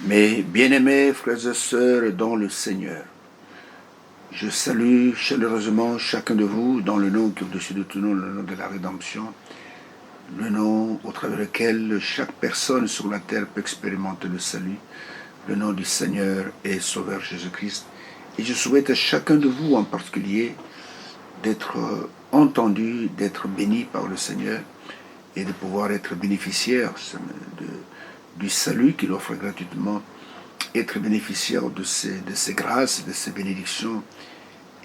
Mes bien-aimés frères et sœurs dans le Seigneur, je salue chaleureusement chacun de vous dans le nom qui est au-dessus de tout nom, le nom de la rédemption, le nom au travers lequel chaque personne sur la terre peut expérimenter le salut, le nom du Seigneur et Sauveur Jésus-Christ. Et je souhaite à chacun de vous en particulier d'être entendu, d'être béni par le Seigneur et de pouvoir être bénéficiaire du salut qu'il offre gratuitement, être bénéficiaire de ses grâces, de ses bénédictions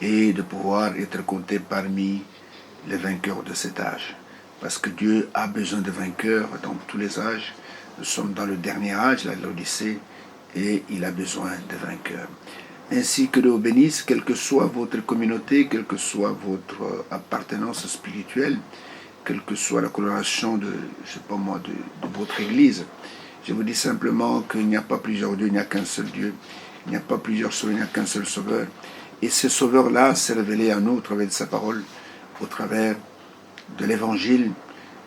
et de pouvoir être compté parmi les vainqueurs de cet âge. Parce que Dieu a besoin de vainqueurs dans tous les âges. Nous sommes dans le dernier âge, l'Odyssée, et il a besoin de vainqueurs. Ainsi que Dieu vous bénisse, quelle que soit votre communauté, quelle que soit votre appartenance spirituelle, quelle que soit la coloration de votre église. Je vous dis simplement qu'il n'y a pas plusieurs dieux, il n'y a qu'un seul Dieu. Il n'y a pas plusieurs sauveurs, il n'y a qu'un seul sauveur. Et ce sauveur-là s'est révélé à nous au travers de sa parole, au travers de l'évangile.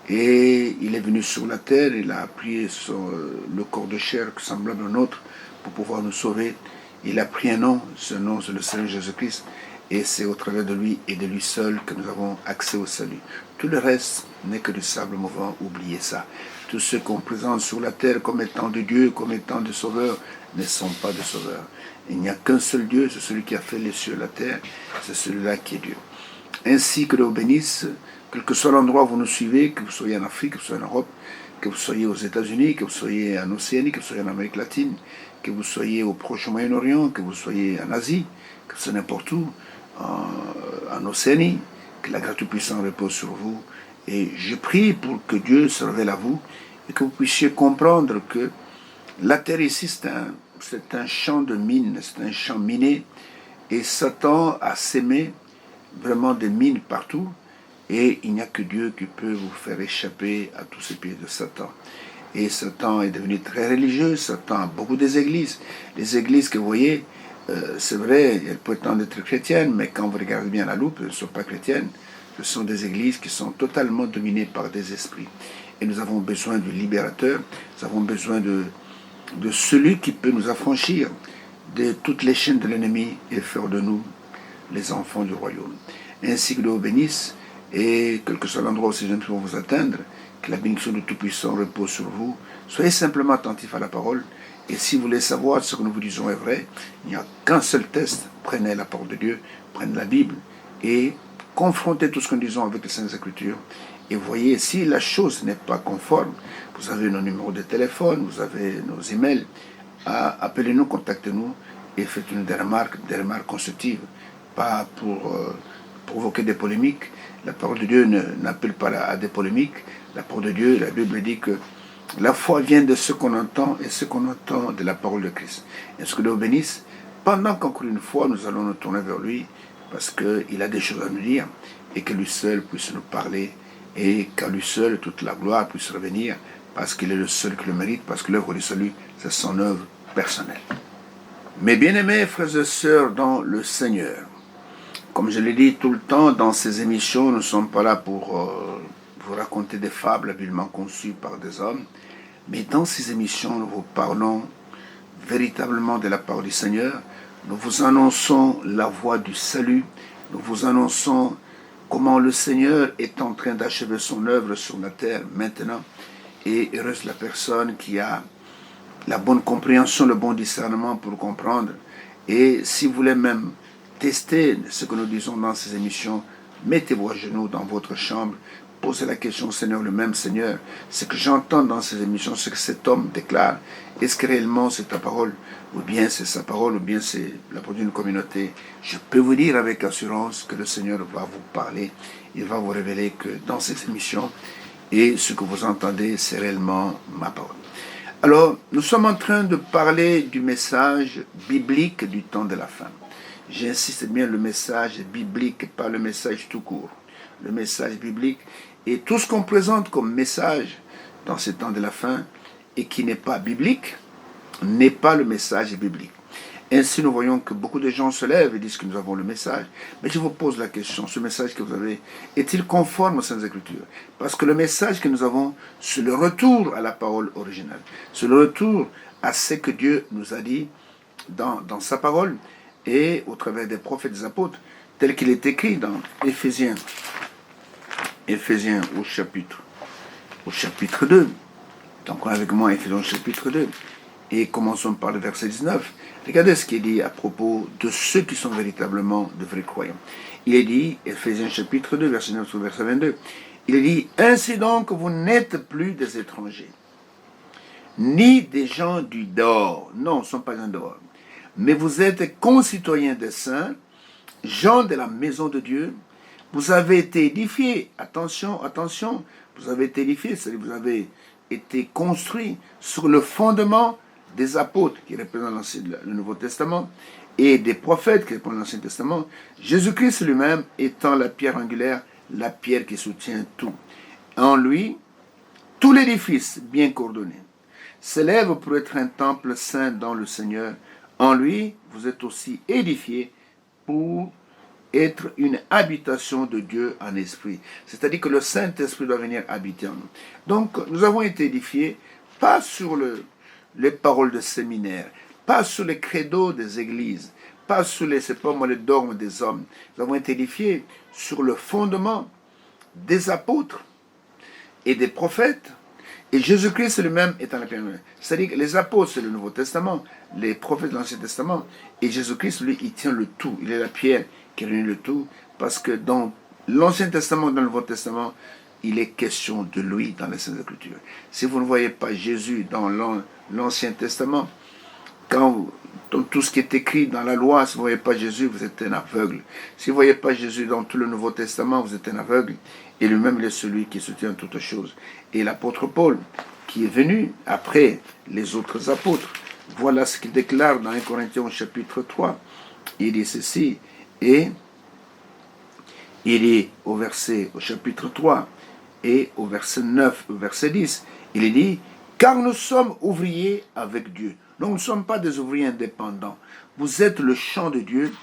Et il est venu sur la terre, il a pris le corps de chair semblable au nôtre pour pouvoir nous sauver. Il a pris un nom, ce nom c'est le Seigneur Jésus-Christ. Et c'est au travers de lui et de lui seul que nous avons accès au salut. Tout le reste n'est que du sable mouvant, oubliez ça. Tous ceux qu'on présente sur la terre comme étant de Dieu, comme étant de sauveurs, ne sont pas de sauveurs. Il n'y a qu'un seul Dieu, c'est celui qui a fait les cieux et la terre, c'est celui-là qui est Dieu. Ainsi que Dieu vous bénisse, quel que soit l'endroit où vous nous suivez, que vous soyez en Afrique, que vous soyez en Europe, que vous soyez aux États-Unis, que vous soyez en Océanie, que vous soyez en Amérique latine, que vous soyez au Proche Moyen-Orient, que vous soyez en Asie, que vous soyez n'importe où, en Océanie, que la grâce puissante repose sur vous. Et je prie pour que Dieu se révèle à vous et que vous puissiez comprendre que la terre ici, c'est un champ de mines, c'est un champ miné. Et Satan a sémé vraiment des mines partout. Et il n'y a que Dieu qui peut vous faire échapper à tous ces pieds de Satan. Et Satan est devenu très religieux, Satan a beaucoup des églises. Les églises que vous voyez, c'est vrai, elles prétendent être chrétiennes, mais quand vous regardez bien la loupe, elles ne sont pas chrétiennes. Ce sont des églises qui sont totalement dominées par des esprits. Et nous avons besoin du libérateur, nous avons besoin de celui qui peut nous affranchir de toutes les chaînes de l'ennemi et faire de nous les enfants du royaume. Ainsi que Dieu vous bénisse, et quel que soit l'endroit où ces jeunes vont vous atteindre, que la bénédiction du Tout-Puissant repose sur vous. Soyez simplement attentifs à la parole. Et si vous voulez savoir ce que nous vous disons est vrai, il n'y a qu'un seul test. Prenez la parole de Dieu, prenez la Bible et confrontez tout ce que nous disons avec les Saintes Écritures. Et voyez, si la chose n'est pas conforme, vous avez nos numéros de téléphone, vous avez nos emails, appelez-nous, contactez-nous et faites-nous des remarques constructives, pas pour provoquer des polémiques. La parole de Dieu n'appelle pas à des polémiques. La parole de Dieu, la Bible dit que la foi vient de ce qu'on entend et ce qu'on entend de la parole de Christ. Est-ce que Dieu vous bénisse? Pendant qu'encore une fois, nous allons nous tourner vers lui parce qu'il a des choses à nous dire et que lui seul puisse nous parler et qu'à lui seul toute la gloire puisse revenir parce qu'il est le seul qui le mérite, parce que l'œuvre du salut, c'est son œuvre personnelle. Mes bien-aimés frères et sœurs dans le Seigneur, comme je l'ai dit tout le temps, dans ces émissions, nous ne sommes pas là pour vous raconter des fables habilement conçues par des hommes, mais dans ces émissions, nous vous parlons véritablement de la parole du Seigneur. Nous vous annonçons la voie du salut. Nous vous annonçons comment le Seigneur est en train d'achever son œuvre sur la terre maintenant. Et heureuse la personne qui a la bonne compréhension, le bon discernement pour comprendre. Et si vous voulez même tester ce que nous disons dans ces émissions, mettez-vous à genoux dans votre chambre, posez la question au Seigneur, le même Seigneur. Ce que j'entends dans ces émissions, ce que cet homme déclare, est-ce que réellement c'est ta parole, ou bien c'est sa parole, ou bien c'est la parole d'une communauté? Je peux vous dire avec assurance que le Seigneur va vous parler, il va vous révéler que dans ces émissions, et ce que vous entendez, c'est réellement ma parole. Alors, nous sommes en train de parler du message biblique du temps de la fin. J'insiste bien, le message biblique, pas le message tout court. Le message biblique et tout ce qu'on présente comme message dans ce temps de la fin et qui n'est pas biblique, n'est pas le message biblique. Ainsi, nous voyons que beaucoup de gens se lèvent et disent que nous avons le message. Mais je vous pose la question, ce message que vous avez, est-il conforme aux Saintes Écritures? Parce que le message que nous avons, c'est le retour à la parole originale. C'est le retour à ce que Dieu nous a dit dans sa parole et au travers des prophètes et des apôtres, tel qu'il est écrit dans Éphésiens au chapitre 2. Donc avec moi, Éphésiens au chapitre 2. Et commençons par le verset 19. Regardez ce qu'il dit à propos de ceux qui sont véritablement de vrais croyants. Il est dit, Éphésiens chapitre 2, verset 9 au verset 22, il est dit, « Ainsi donc, vous n'êtes plus des étrangers, ni des gens du dehors. » Non, ce ne sont pas un dehors. « Mais vous êtes concitoyens des saints, gens de la maison de Dieu. Vous avez été édifiés. » Attention, attention. Vous avez été édifiés, c'est-à-dire vous avez été construits sur le fondement des apôtres qui représentent le Nouveau Testament et des prophètes qui représentent l'Ancien Testament, Jésus-Christ lui-même étant la pierre angulaire, la pierre qui soutient tout. En lui, tout l'édifice bien coordonné s'élève pour être un temple saint dans le Seigneur. En lui, vous êtes aussi édifiés pour être une habitation de Dieu en esprit. C'est-à-dire que le Saint-Esprit doit venir habiter en nous. Donc, nous avons été édifiés, pas sur les paroles de séminaire, pas sur les credos des églises, pas sur les dogmes des hommes. Nous avons été édifiés sur le fondement des apôtres et des prophètes. Et Jésus-Christ lui-même est en la pierre. C'est-à-dire que les apôtres, c'est le Nouveau Testament, les prophètes de l'Ancien Testament, et Jésus-Christ, lui, il tient le tout. Il est la pierre qui réunit le tout, parce que dans l'Ancien Testament, dans le Nouveau Testament, il est question de lui dans les Saintes Écritures. Si vous ne voyez pas Jésus dans l'Ancien Testament, dans tout ce qui est écrit dans la loi, si vous ne voyez pas Jésus, vous êtes un aveugle. Si vous ne voyez pas Jésus dans tout le Nouveau Testament, vous êtes un aveugle. Et lui-même, il est celui qui soutient toutes choses. Et l'apôtre Paul, qui est venu après les autres apôtres, voilà ce qu'il déclare dans 1 Corinthiens chapitre 3. Il dit ceci, et il est au chapitre 3, et au verset 9, au verset 10, il est dit, « Car nous sommes ouvriers avec Dieu. » Donc nous ne sommes pas des ouvriers indépendants. Vous êtes le champ de Dieu,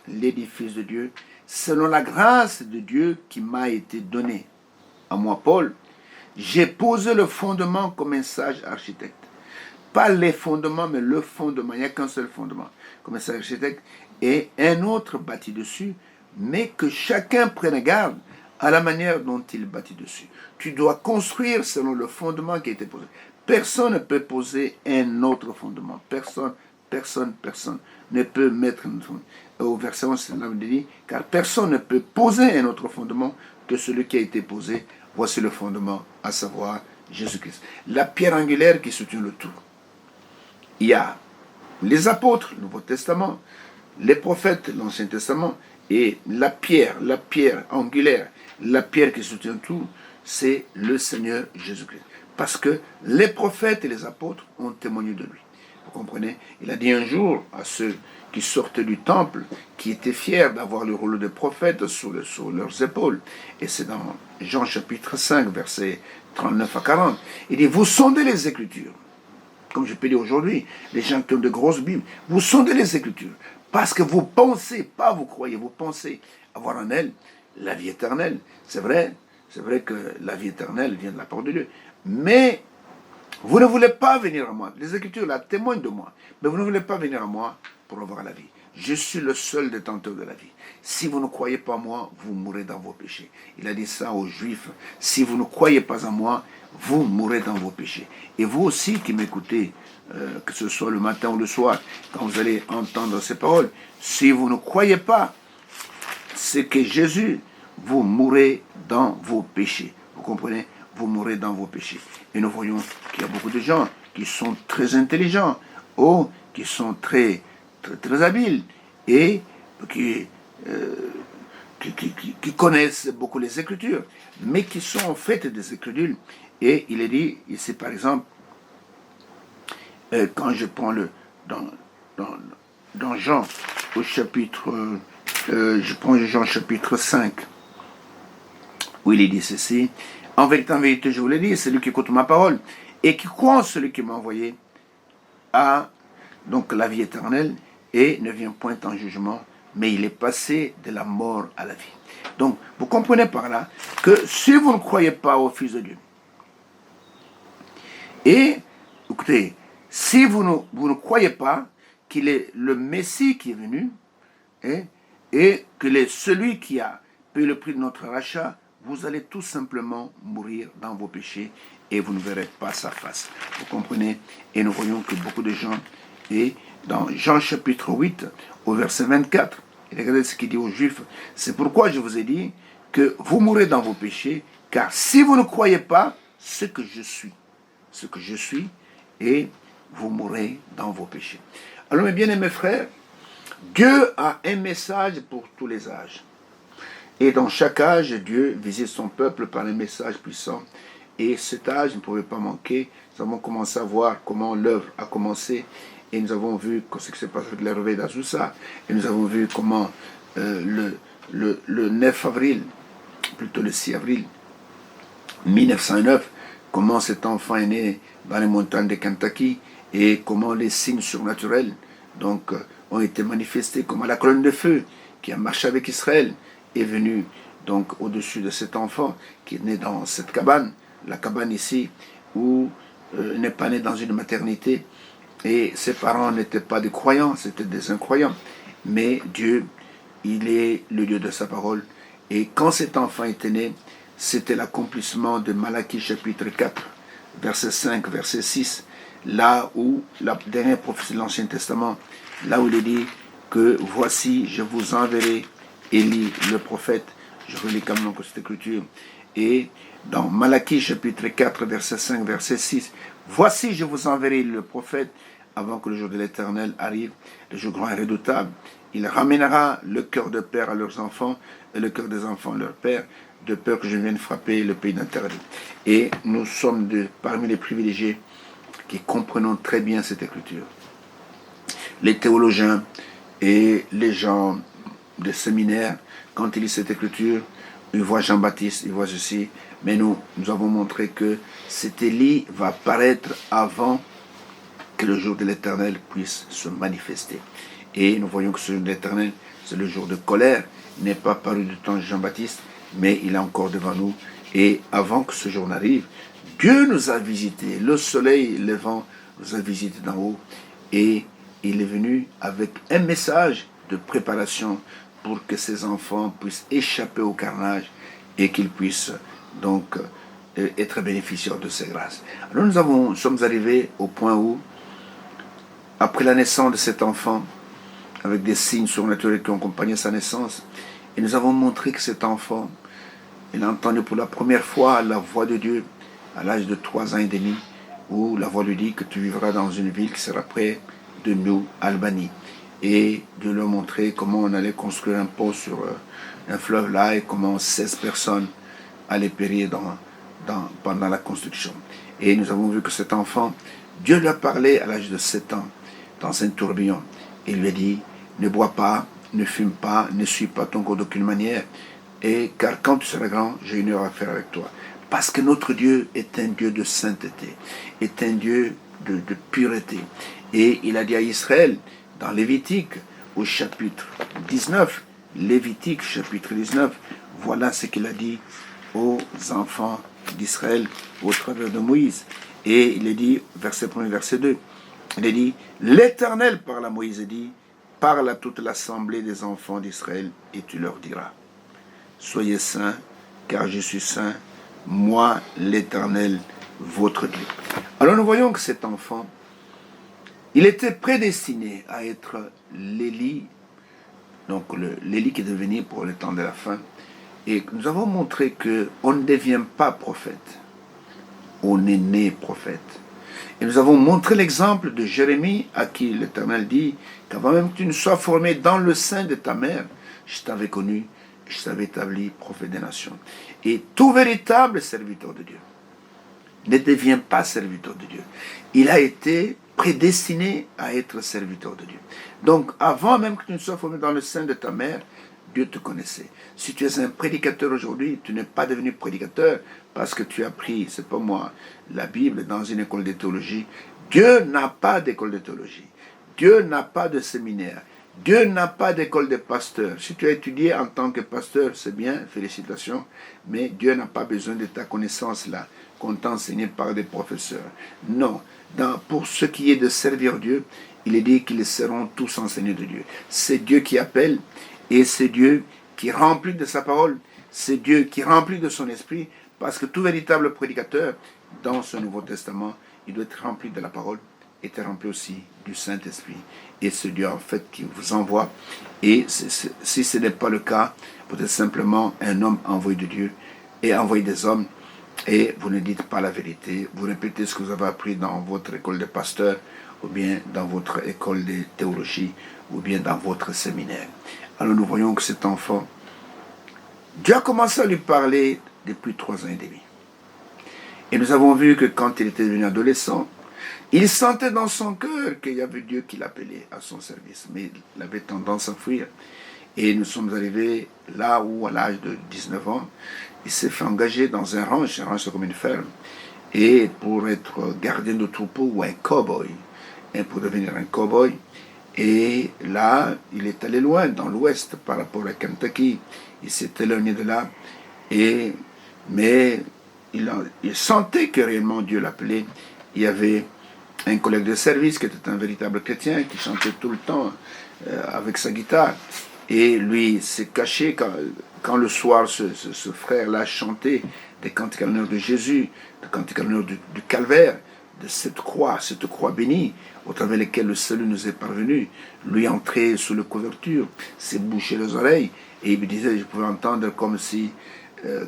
l'édifice de Dieu, selon la grâce de Dieu qui m'a été donnée. À moi, Paul, j'ai posé le fondement comme un sage architecte. Pas les fondements, mais le fondement. Il n'y a qu'un seul fondement, comme un sage architecte, et un autre bâti dessus, mais que chacun prenne garde à la manière dont il bâtit dessus. Tu dois construire selon le fondement qui a été posé. Personne ne peut poser un autre fondement. Personne ne peut mettre un autre fondement. Au verset 11, c'est là où il dit, car personne ne peut poser un autre fondement que celui qui a été posé. Voici le fondement, à savoir Jésus-Christ. La pierre angulaire qui soutient le tout. Il y a les apôtres, le Nouveau Testament, les prophètes, l'Ancien Testament, et la pierre angulaire, la pierre qui soutient tout, c'est le Seigneur Jésus-Christ. Parce que les prophètes et les apôtres ont témoigné de lui. Vous comprenez? Il a dit un jour à ceux qui sortaient du temple, qui étaient fiers d'avoir le rôle de prophète sur leurs épaules. Et c'est dans Jean chapitre 5, versets 39 à 40. Il dit, vous sondez les Écritures. Comme je peux dire aujourd'hui, les gens qui ont de grosses Bibles, vous sondez les Écritures. Parce que vous pensez, pas vous croyez, vous pensez avoir en elle la vie éternelle. C'est vrai que la vie éternelle vient de la part de Dieu. Mais vous ne voulez pas venir à moi. Les Écritures là témoignent de moi. Mais vous ne voulez pas venir à moi pour avoir la vie. Je suis le seul détenteur de la vie. Si vous ne croyez pas en moi, vous mourrez dans vos péchés. Il a dit ça aux Juifs. Si vous ne croyez pas en moi, vous mourrez dans vos péchés. Et vous aussi qui m'écoutez, que ce soit le matin ou le soir, quand vous allez entendre ces paroles, si vous ne croyez pas, c'est que Jésus, vous mourrez dans vos péchés. Vous comprenez? Vous mourrez dans vos péchés. Et nous voyons qu'il y a beaucoup de gens qui sont très intelligents, ou qui sont très habiles, et qui connaissent beaucoup les Écritures, mais qui sont en fait des incrédules. Et il est dit, ici par exemple, quand je prends dans Jean, au chapitre, je prends Jean chapitre 5, où il est dit ceci, en vérité, je vous l'ai dit, celui qui écoute ma parole, et qui croit en celui qui m'a envoyé, a donc la vie éternelle, et ne vient point en jugement, mais il est passé de la mort à la vie. Donc, vous comprenez par là que si vous ne croyez pas au Fils de Dieu, et, écoutez, si vous ne croyez pas qu'il est le Messie qui est venu, et qu'il est celui qui a payé le prix de notre rachat, vous allez tout simplement mourir dans vos péchés et vous ne verrez pas sa face. Vous comprenez? Et nous voyons que beaucoup de gens, et dans Jean chapitre 8, au verset 24, regardez ce qu'il dit aux Juifs, c'est pourquoi je vous ai dit que vous mourrez dans vos péchés, car si vous ne croyez pas ce que je suis, et vous mourrez dans vos péchés. Alors mes bien-aimés frères, Dieu a un message pour tous les âges. Et dans chaque âge, Dieu visite son peuple par un message puissant. Et cet âge ne pouvait pas manquer. Nous avons commencé à voir comment l'œuvre a commencé. Et nous avons vu ce qui s'est passé avec le réveil d'Azusa. Et nous avons vu comment le 9 avril, plutôt le 6 avril 1909, comment cet enfant est né dans les montagnes de Kentucky et comment les signes surnaturels ont été manifestés, comment la colonne de feu qui a marché avec Israël est venue donc au-dessus de cet enfant qui est né dans cette cabane, la cabane ici, où il n'est pas né dans une maternité et ses parents n'étaient pas des croyants, c'était des incroyants. Mais Dieu, il est le Dieu de sa parole. Et quand cet enfant était né, c'était l'accomplissement de Malachie chapitre 4, verset 5, verset 6, là où la dernière prophétie de l'Ancien Testament, là où il est dit que voici, je vous enverrai Élie le prophète. Je relis quand même cette écriture. Et dans Malachie chapitre 4, verset 5, verset 6, voici, je vous enverrai le prophète avant que le jour de l'Éternel arrive, le jour grand et redoutable. Il ramènera le cœur de père à leurs enfants et le cœur des enfants à leur père, de peur que je vienne frapper le pays d'interdit. Et nous sommes parmi les privilégiés qui comprenons très bien cette écriture. Les théologiens et les gens des séminaires, quand ils lisent cette écriture, ils voient Jean-Baptiste, ils voient ceci, mais nous avons montré que cet Élie va paraître avant que le jour de l'Éternel puisse se manifester. Et nous voyons que ce jour de l'Éternel, c'est le jour de colère. Il n'est pas paru du temps de Jean-Baptiste, mais il est encore devant nous. Et avant que ce jour n'arrive, Dieu nous a visités. Le soleil levant nous a visités d'en haut. Et il est venu avec un message de préparation pour que ses enfants puissent échapper au carnage et qu'ils puissent donc être bénéficiaires de ses grâces. Alors nous sommes arrivés au point où, après la naissance de cet enfant, avec des signes surnaturels qui ont accompagné sa naissance, et nous avons montré que cet enfant, il a entendu pour la première fois la voix de Dieu à l'âge de 3 ans et demi, où la voix lui dit que tu vivras dans une ville qui sera près de nous, Albanie. Et Dieu lui a montré comment on allait construire un pont sur un fleuve là et comment 16 personnes allaient périr pendant la construction. Et nous avons vu que cet enfant, Dieu lui a parlé à l'âge de 7 ans dans un tourbillon. Et il lui a dit, ne bois pas, ne fume pas, ne suis pas ton corps d'aucune manière, car quand tu seras grand, j'ai une heure à faire avec toi. Parce que notre Dieu est un Dieu de sainteté, est un Dieu de pureté. Et il a dit à Israël, dans Lévitique, au chapitre 19, Lévitique chapitre 19, voilà ce qu'il a dit aux enfants d'Israël au travers de Moïse. Et il est dit, verset 1er, verset 2, il est dit, l'Éternel parle à Moïse et dit, parle à toute l'assemblée des enfants d'Israël et tu leur diras, soyez saints, car je suis saint, moi l'Éternel, votre Dieu. Alors nous voyons que cet enfant, il était prédestiné à être l'Élie, donc l'Élie qui est devenu pour le temps de la fin. Et nous avons montré qu'on ne devient pas prophète, on est né prophète. Et nous avons montré l'exemple de Jérémie, à qui l'Éternel dit qu'avant même que tu ne sois formé dans le sein de ta mère, je t'avais connu, je t'avais établi prophète des nations. Et tout véritable serviteur de Dieu ne devient pas serviteur de Dieu. Il a été prédestiné à être serviteur de Dieu. Donc, avant même que tu ne sois formé dans le sein de ta mère, Dieu te connaissait. Si tu es un prédicateur aujourd'hui, tu n'es pas devenu prédicateur parce que tu as pris, c'est pas moi, la Bible dans une école de théologie. Dieu n'a pas d'école de théologie. Dieu n'a pas de séminaire. Dieu n'a pas d'école de pasteur. Si tu as étudié en tant que pasteur, c'est bien, félicitations, mais Dieu n'a pas besoin de ta connaissance-là, qu'on t'enseigne par des professeurs. Non, pour ce qui est de servir Dieu, il est dit qu'ils seront tous enseignés de Dieu. C'est Dieu qui appelle et c'est Dieu qui remplit de sa parole, c'est Dieu qui remplit de son esprit, parce que tout véritable prédicateur, dans ce Nouveau Testament, il doit être rempli de la parole, est rempli aussi du Saint-Esprit. Et c'est Dieu en fait qui vous envoie. Et si ce n'est pas le cas, vous êtes simplement un homme envoyé de Dieu et envoyé des hommes. Et vous ne dites pas la vérité. Vous répétez ce que vous avez appris dans votre école de pasteur, ou bien dans votre école de théologie, ou bien dans votre séminaire. Alors nous voyons que cet enfant, Dieu a commencé à lui parler depuis 3 ans et demi. Et nous avons vu que quand il était devenu adolescent, il sentait dans son cœur qu'il y avait Dieu qui l'appelait à son service, mais il avait tendance à fuir. Et nous sommes arrivés là où, à l'âge de 19 ans, il s'est fait engager dans un ranch c'est comme une ferme, et pour être gardien de troupeau ou un cow-boy, et pour devenir un cow-boy. Et là, il est allé loin, dans l'ouest, par rapport à Kentucky. Il s'est éloigné de là, mais il sentait que réellement Dieu l'appelait. Il y avait un collègue de service qui était un véritable chrétien, qui chantait tout le temps avec sa guitare. Et lui s'est caché quand le soir ce frère-là chantait des cantiques à l'honneur de Jésus, des cantiques à l'honneur du calvaire, de cette croix bénie, au travers laquelle le salut nous est parvenu. Lui entrait sous la couverture, s'est bouché les oreilles, et il me disait, je pouvais entendre comme si,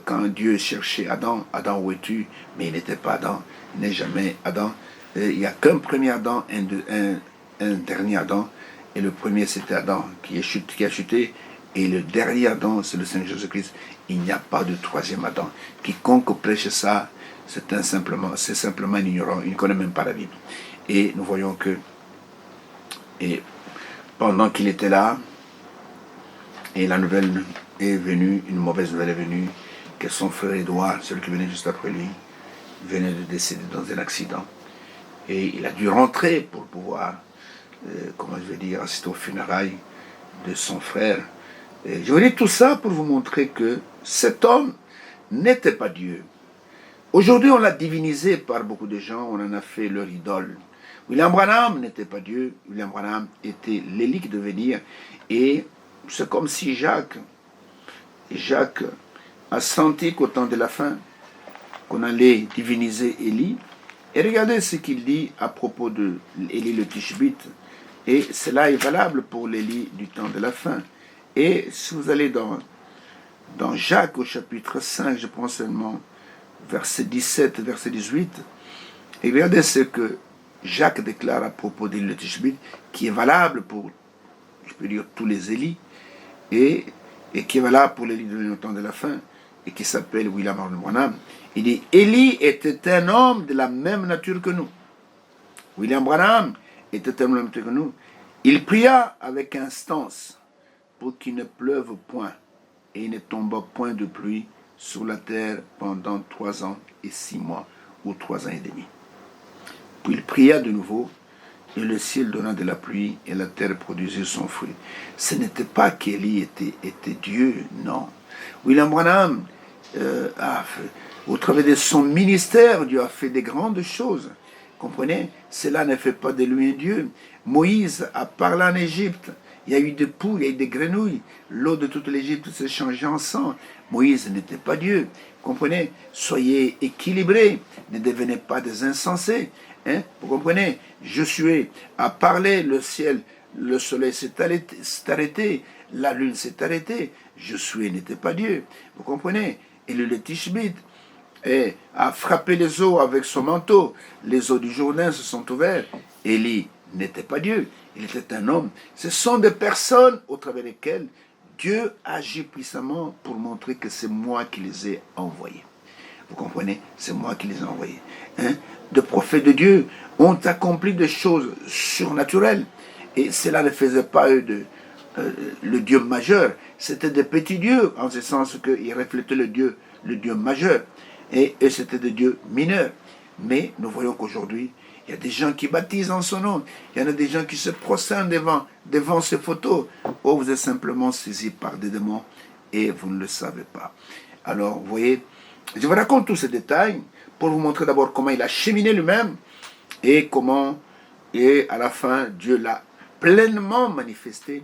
quand Dieu cherchait Adam, Adam où es-tu? Mais il n'était pas Adam, il n'est jamais Adam. Il n'y a qu'un premier Adam, un dernier Adam, et le premier c'était Adam qui a chuté, et le dernier Adam c'est le Seigneur Jésus-Christ. Il n'y a pas de troisième Adam. Quiconque prêche ça, c'est simplement un ignorant, il ne connaît même pas la Bible. Et nous voyons que, et pendant qu'il était là, et la nouvelle est venue, une mauvaise nouvelle est venue, que son frère Édouard, celui qui venait juste après lui, venait de décéder dans un accident. Et il a dû rentrer pour pouvoir, assister aux funérailles de son frère. Et je vous dis tout ça pour vous montrer que cet homme n'était pas Dieu. Aujourd'hui, on l'a divinisé par beaucoup de gens, on en a fait leur idole. William Branham n'était pas Dieu, William Branham était l'Élie qui devait venir. Et c'est comme si Jacques a senti qu'au temps de la fin, qu'on allait diviniser Élie. Et regardez ce qu'il dit à propos de Élie le Tishbite. Et cela est valable pour l'Élie du temps de la fin. Et si vous allez dans Jacques au chapitre 5, je pense seulement, verset 17, verset 18, et regardez ce que Jacques déclare à propos d'Élie le Tishbite, qui est valable pour, je peux dire, tous les Élis, et qui est valable pour l'Élie du temps de la fin, et qui s'appelle William Branham. Il dit, Élie était un homme de la même nature que nous. William Branham était un homme de la même nature que nous. Il pria avec instance pour qu'il ne pleuve point, et il ne tomba point de pluie sur la terre pendant 3 ans et 6 mois, ou 3 ans et demi. Puis il pria de nouveau, et le ciel donna de la pluie, et la terre produisit son fruit. Ce n'était pas qu'Élie était Dieu, non. William Branham, au travers de son ministère, Dieu a fait des grandes choses. Comprenez? Cela ne fait pas de lui un Dieu. Moïse a parlé en Égypte. Il y a eu des poules, il y a eu des grenouilles. L'eau de toute l'Égypte s'est changée en sang. Moïse n'était pas Dieu. Comprenez? Soyez équilibrés. Ne devenez pas des insensés. Vous comprenez? Josué a parlé, le ciel, le soleil s'est arrêté, la lune s'est arrêtée. Josué n'était pas Dieu. Vous comprenez? Et le Tishbite a frappé les eaux avec son manteau. Les eaux du Jourdain se sont ouvertes. Élie n'était pas Dieu. Il était un homme. Ce sont des personnes au travers desquelles Dieu agit puissamment pour montrer que c'est moi qui les ai envoyés. Vous comprenez? C'est moi qui les ai envoyés. De prophètes de Dieu ont accompli des choses surnaturelles. Et cela ne faisait pas eux le Dieu majeur. C'était des petits dieux, en ce sens qu'ils reflétaient le Dieu majeur. Et eux, c'était des dieux mineurs. Mais nous voyons qu'aujourd'hui, il y a des gens qui baptisent en son nom. Il y en a des gens qui se prosternent devant ces photos. Oh, vous êtes simplement saisis par des démons et vous ne le savez pas. Alors, vous voyez, je vous raconte tous ces détails pour vous montrer d'abord comment il a cheminé lui-même et comment, et à la fin, Dieu l'a pleinement manifesté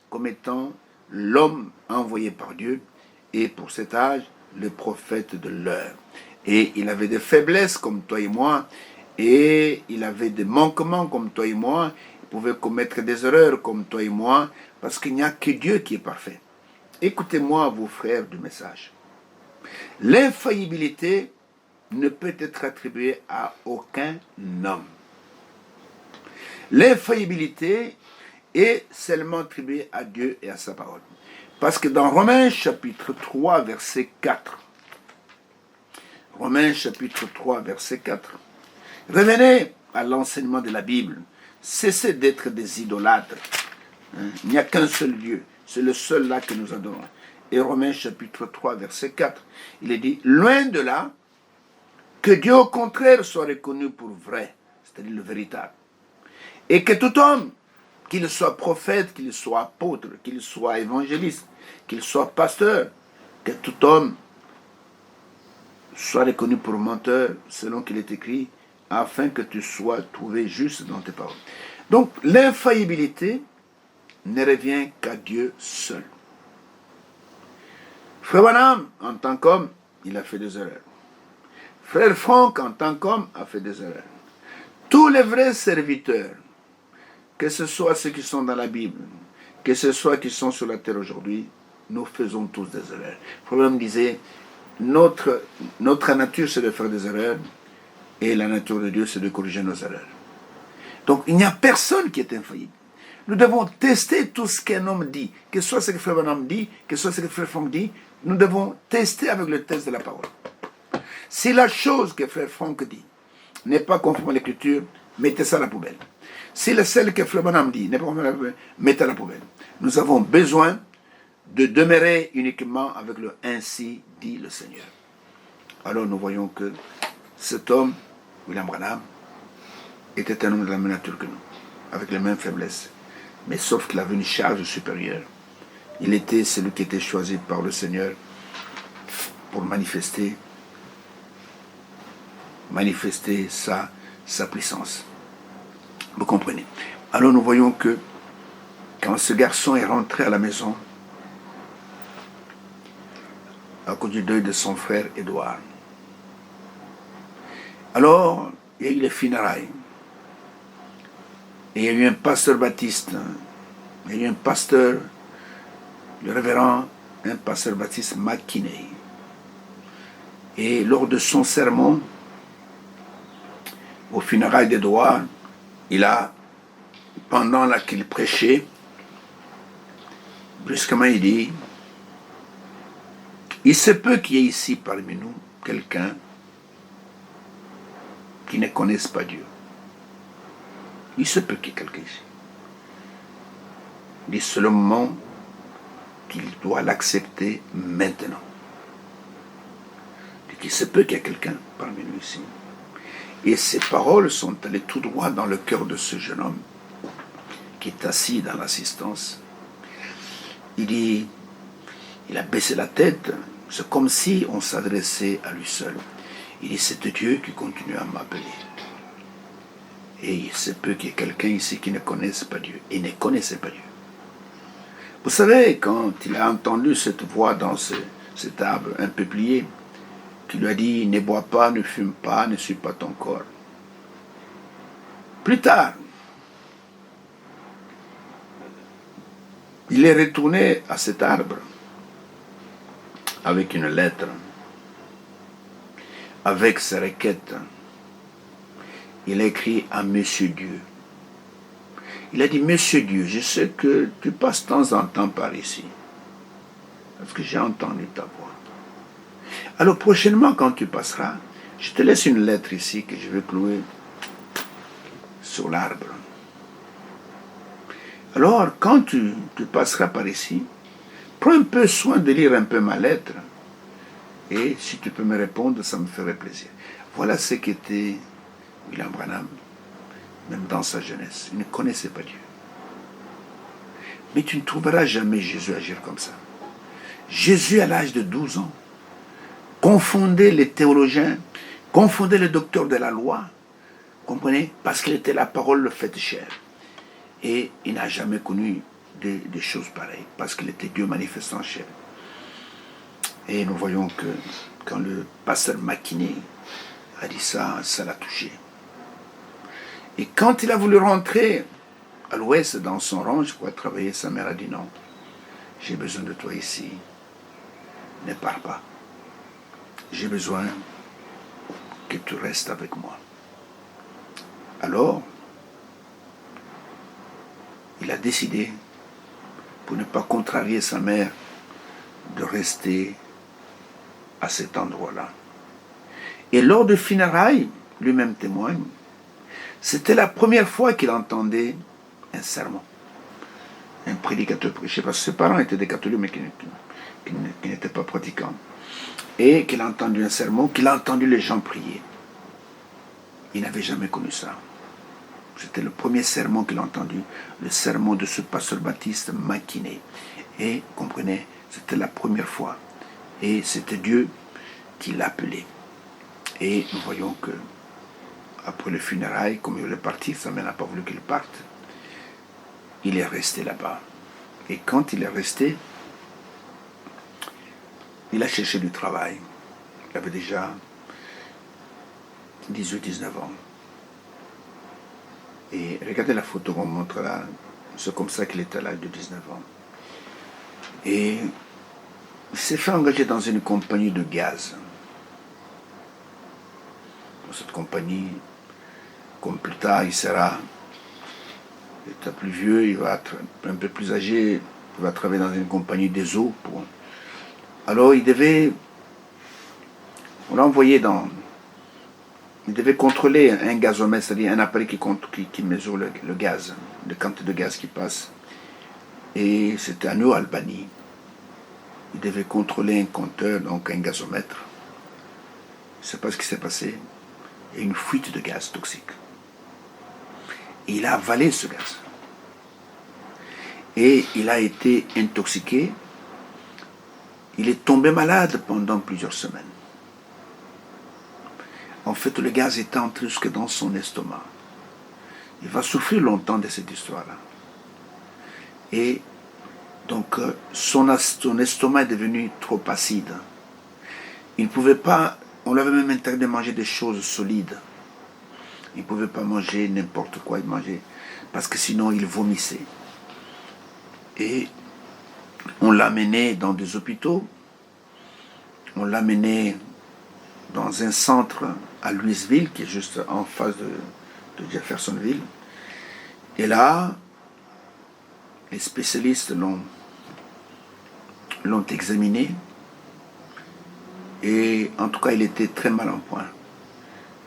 comme étant l'homme envoyé par Dieu et pour cet âge, le prophète de l'heure. Et il avait des faiblesses comme toi et moi, et il avait des manquements comme toi et moi, il pouvait commettre des erreurs comme toi et moi, parce qu'il n'y a que Dieu qui est parfait. Écoutez-moi, vous frères du message. L'infaillibilité ne peut être attribuée à aucun homme. L'infaillibilité est seulement attribuée à Dieu et à sa parole. Parce que dans Romains chapitre 3, verset 4, Romains chapitre 3, verset 4, revenez à l'enseignement de la Bible, cessez d'être des idolâtres. Il n'y a qu'un seul Dieu, c'est le seul là que nous adorons. Et Romains chapitre 3, verset 4, il est dit, loin de là, que Dieu au contraire soit reconnu pour vrai, c'est-à-dire le véritable. Et que tout homme, qu'il soit prophète, qu'il soit apôtre, qu'il soit évangéliste, qu'il soit pasteur, que tout homme soit reconnu pour menteur, selon qu'il est écrit, afin que tu sois trouvé juste dans tes paroles. Donc, l'infaillibilité ne revient qu'à Dieu seul. Frère Branham, en tant qu'homme, il a fait des erreurs. Frère Franck, en tant qu'homme, a fait des erreurs. Tous les vrais serviteurs, que ce soit ceux qui sont dans la Bible, que ce soit ceux qui sont sur la terre aujourd'hui, nous faisons tous des erreurs. Le problème disait, notre nature, c'est de faire des erreurs, et la nature de Dieu, c'est de corriger nos erreurs. Donc, il n'y a personne qui est infaillible. Nous devons tester tout ce qu'un homme dit, que ce soit ce que Frère Branham dit, que ce soit ce que Frère Franck dit, nous devons tester avec le test de la parole. Si la chose que Frère Franck dit n'est pas conforme à l'Écriture, mettez ça à la poubelle. Si celle que Frère Branham dit n'est pas conforme à la poubelle, mettez à la poubelle. Nous avons besoin de demeurer uniquement avec le « ainsi dit le Seigneur ». Alors nous voyons que cet homme, William Branham, était un homme de la même nature que nous, avec les mêmes faiblesses. Mais sauf qu'il avait une charge supérieure. Il était celui qui était choisi par le Seigneur pour manifester sa puissance. Vous comprenez? Alors nous voyons que quand ce garçon est rentré à la maison, à cause du deuil de son frère Édouard, alors il y a eu les funérailles. Et il y a eu un pasteur baptiste, il y a eu un pasteur, le révérend, un pasteur baptiste McKinney. Et lors de son sermon, au funérailles d'Édouard, pendant qu'il prêchait, brusquement il dit, il se peut qu'il y ait ici parmi nous quelqu'un qui ne connaisse pas Dieu. Il se peut qu'il y ait quelqu'un ici. Il dit seulement qu'il doit l'accepter maintenant. Il se peut qu'il y ait quelqu'un parmi nous ici. Et ces paroles sont allées tout droit dans le cœur de ce jeune homme qui est assis dans l'assistance. Il dit, il a baissé la tête, c'est comme si on s'adressait à lui seul. Il dit, c'est Dieu qui continue à m'appeler. Et il se peut qu'il y ait quelqu'un ici qui ne connaisse pas Dieu. Et ne connaissait pas Dieu. Vous savez, quand il a entendu cette voix dans cet arbre un peu plié, qui lui a dit, ne bois pas, ne fume pas, ne suis pas ton corps. Plus tard, il est retourné à cet arbre avec une lettre, avec ses requêtes. Il a écrit à Monsieur Dieu. Il a dit, Monsieur Dieu, je sais que tu passes de temps en temps par ici, parce que j'ai entendu ta voix. Alors prochainement, quand tu passeras, je te laisse une lettre ici que je vais clouer sur l'arbre. Alors, quand tu passeras par ici, prends un peu soin de lire un peu ma lettre. Et si tu peux me répondre, ça me ferait plaisir. Voilà ce qu'était William Branham, même dans sa jeunesse. Il ne connaissait pas Dieu. Mais tu ne trouveras jamais Jésus agir comme ça. Jésus, à l'âge de 12 ans, confondait les théologiens, confondait les docteurs de la loi, comprenez, parce qu'il était la parole faite chair. Et il n'a jamais connu des choses pareilles, parce qu'il était Dieu manifesté en chair. Et nous voyons que quand le pasteur Makiné a dit ça, ça l'a touché. Et quand il a voulu rentrer à l'ouest dans son ranch pour travailler, sa mère a dit non, j'ai besoin de toi ici, ne pars pas. J'ai besoin que tu restes avec moi. Alors, il a décidé, pour ne pas contrarier sa mère, de rester à cet endroit-là. Et lors de funérailles, lui-même témoigne, c'était la première fois qu'il entendait un sermon. Un prédicateur prêcher, parce que ses parents étaient des catholiques, mais qui n'étaient pas pratiquants. Et qu'il a entendu un sermon, qu'il a entendu les gens prier. Il n'avait jamais connu ça. C'était le premier sermon qu'il a entendu, le sermon de ce pasteur baptiste Makiné. Et, comprenez, c'était la première fois. Et c'était Dieu qui l'appelait. Et nous voyons que, après le funérailles, comme il voulait partir, sa mère n'a pas voulu qu'il parte. Il est resté là-bas. Et quand il est resté, il a cherché du travail. Il avait déjà 18-19 ans. Et regardez la photo qu'on montre là. C'est comme ça qu'il était à l'âge de 19 ans. Et il s'est fait engager dans une compagnie de gaz. Dans cette compagnie, comme plus tard il sera, il est plus vieux, il va être un peu plus âgé, il va travailler dans une compagnie des eaux. Alors on l'a envoyé il devait contrôler un gazomètre, c'est-à-dire un appareil qui mesure le gaz, la quantité de gaz qui passe. Et c'était à New Albany. Il devait contrôler un compteur, donc un gazomètre. Je ne sais pas ce qui s'est passé. Il y a une fuite de gaz toxique. Et il a avalé ce gaz. Et il a été intoxiqué. Il est tombé malade pendant plusieurs semaines. En fait, le gaz est entré jusque dans son estomac. Il va souffrir longtemps de cette histoire-là. Et donc, son estomac est devenu trop acide. Il ne pouvait pas, on lui avait même interdit de manger des choses solides. Il ne pouvait pas manger n'importe quoi, il mangeait, parce que sinon il vomissait. Et on l'a mené dans des hôpitaux, on l'a mené dans un centre à Louisville, qui est juste en face de Jeffersonville. Et là, les spécialistes l'ont examiné. Et en tout cas, il était très mal en point.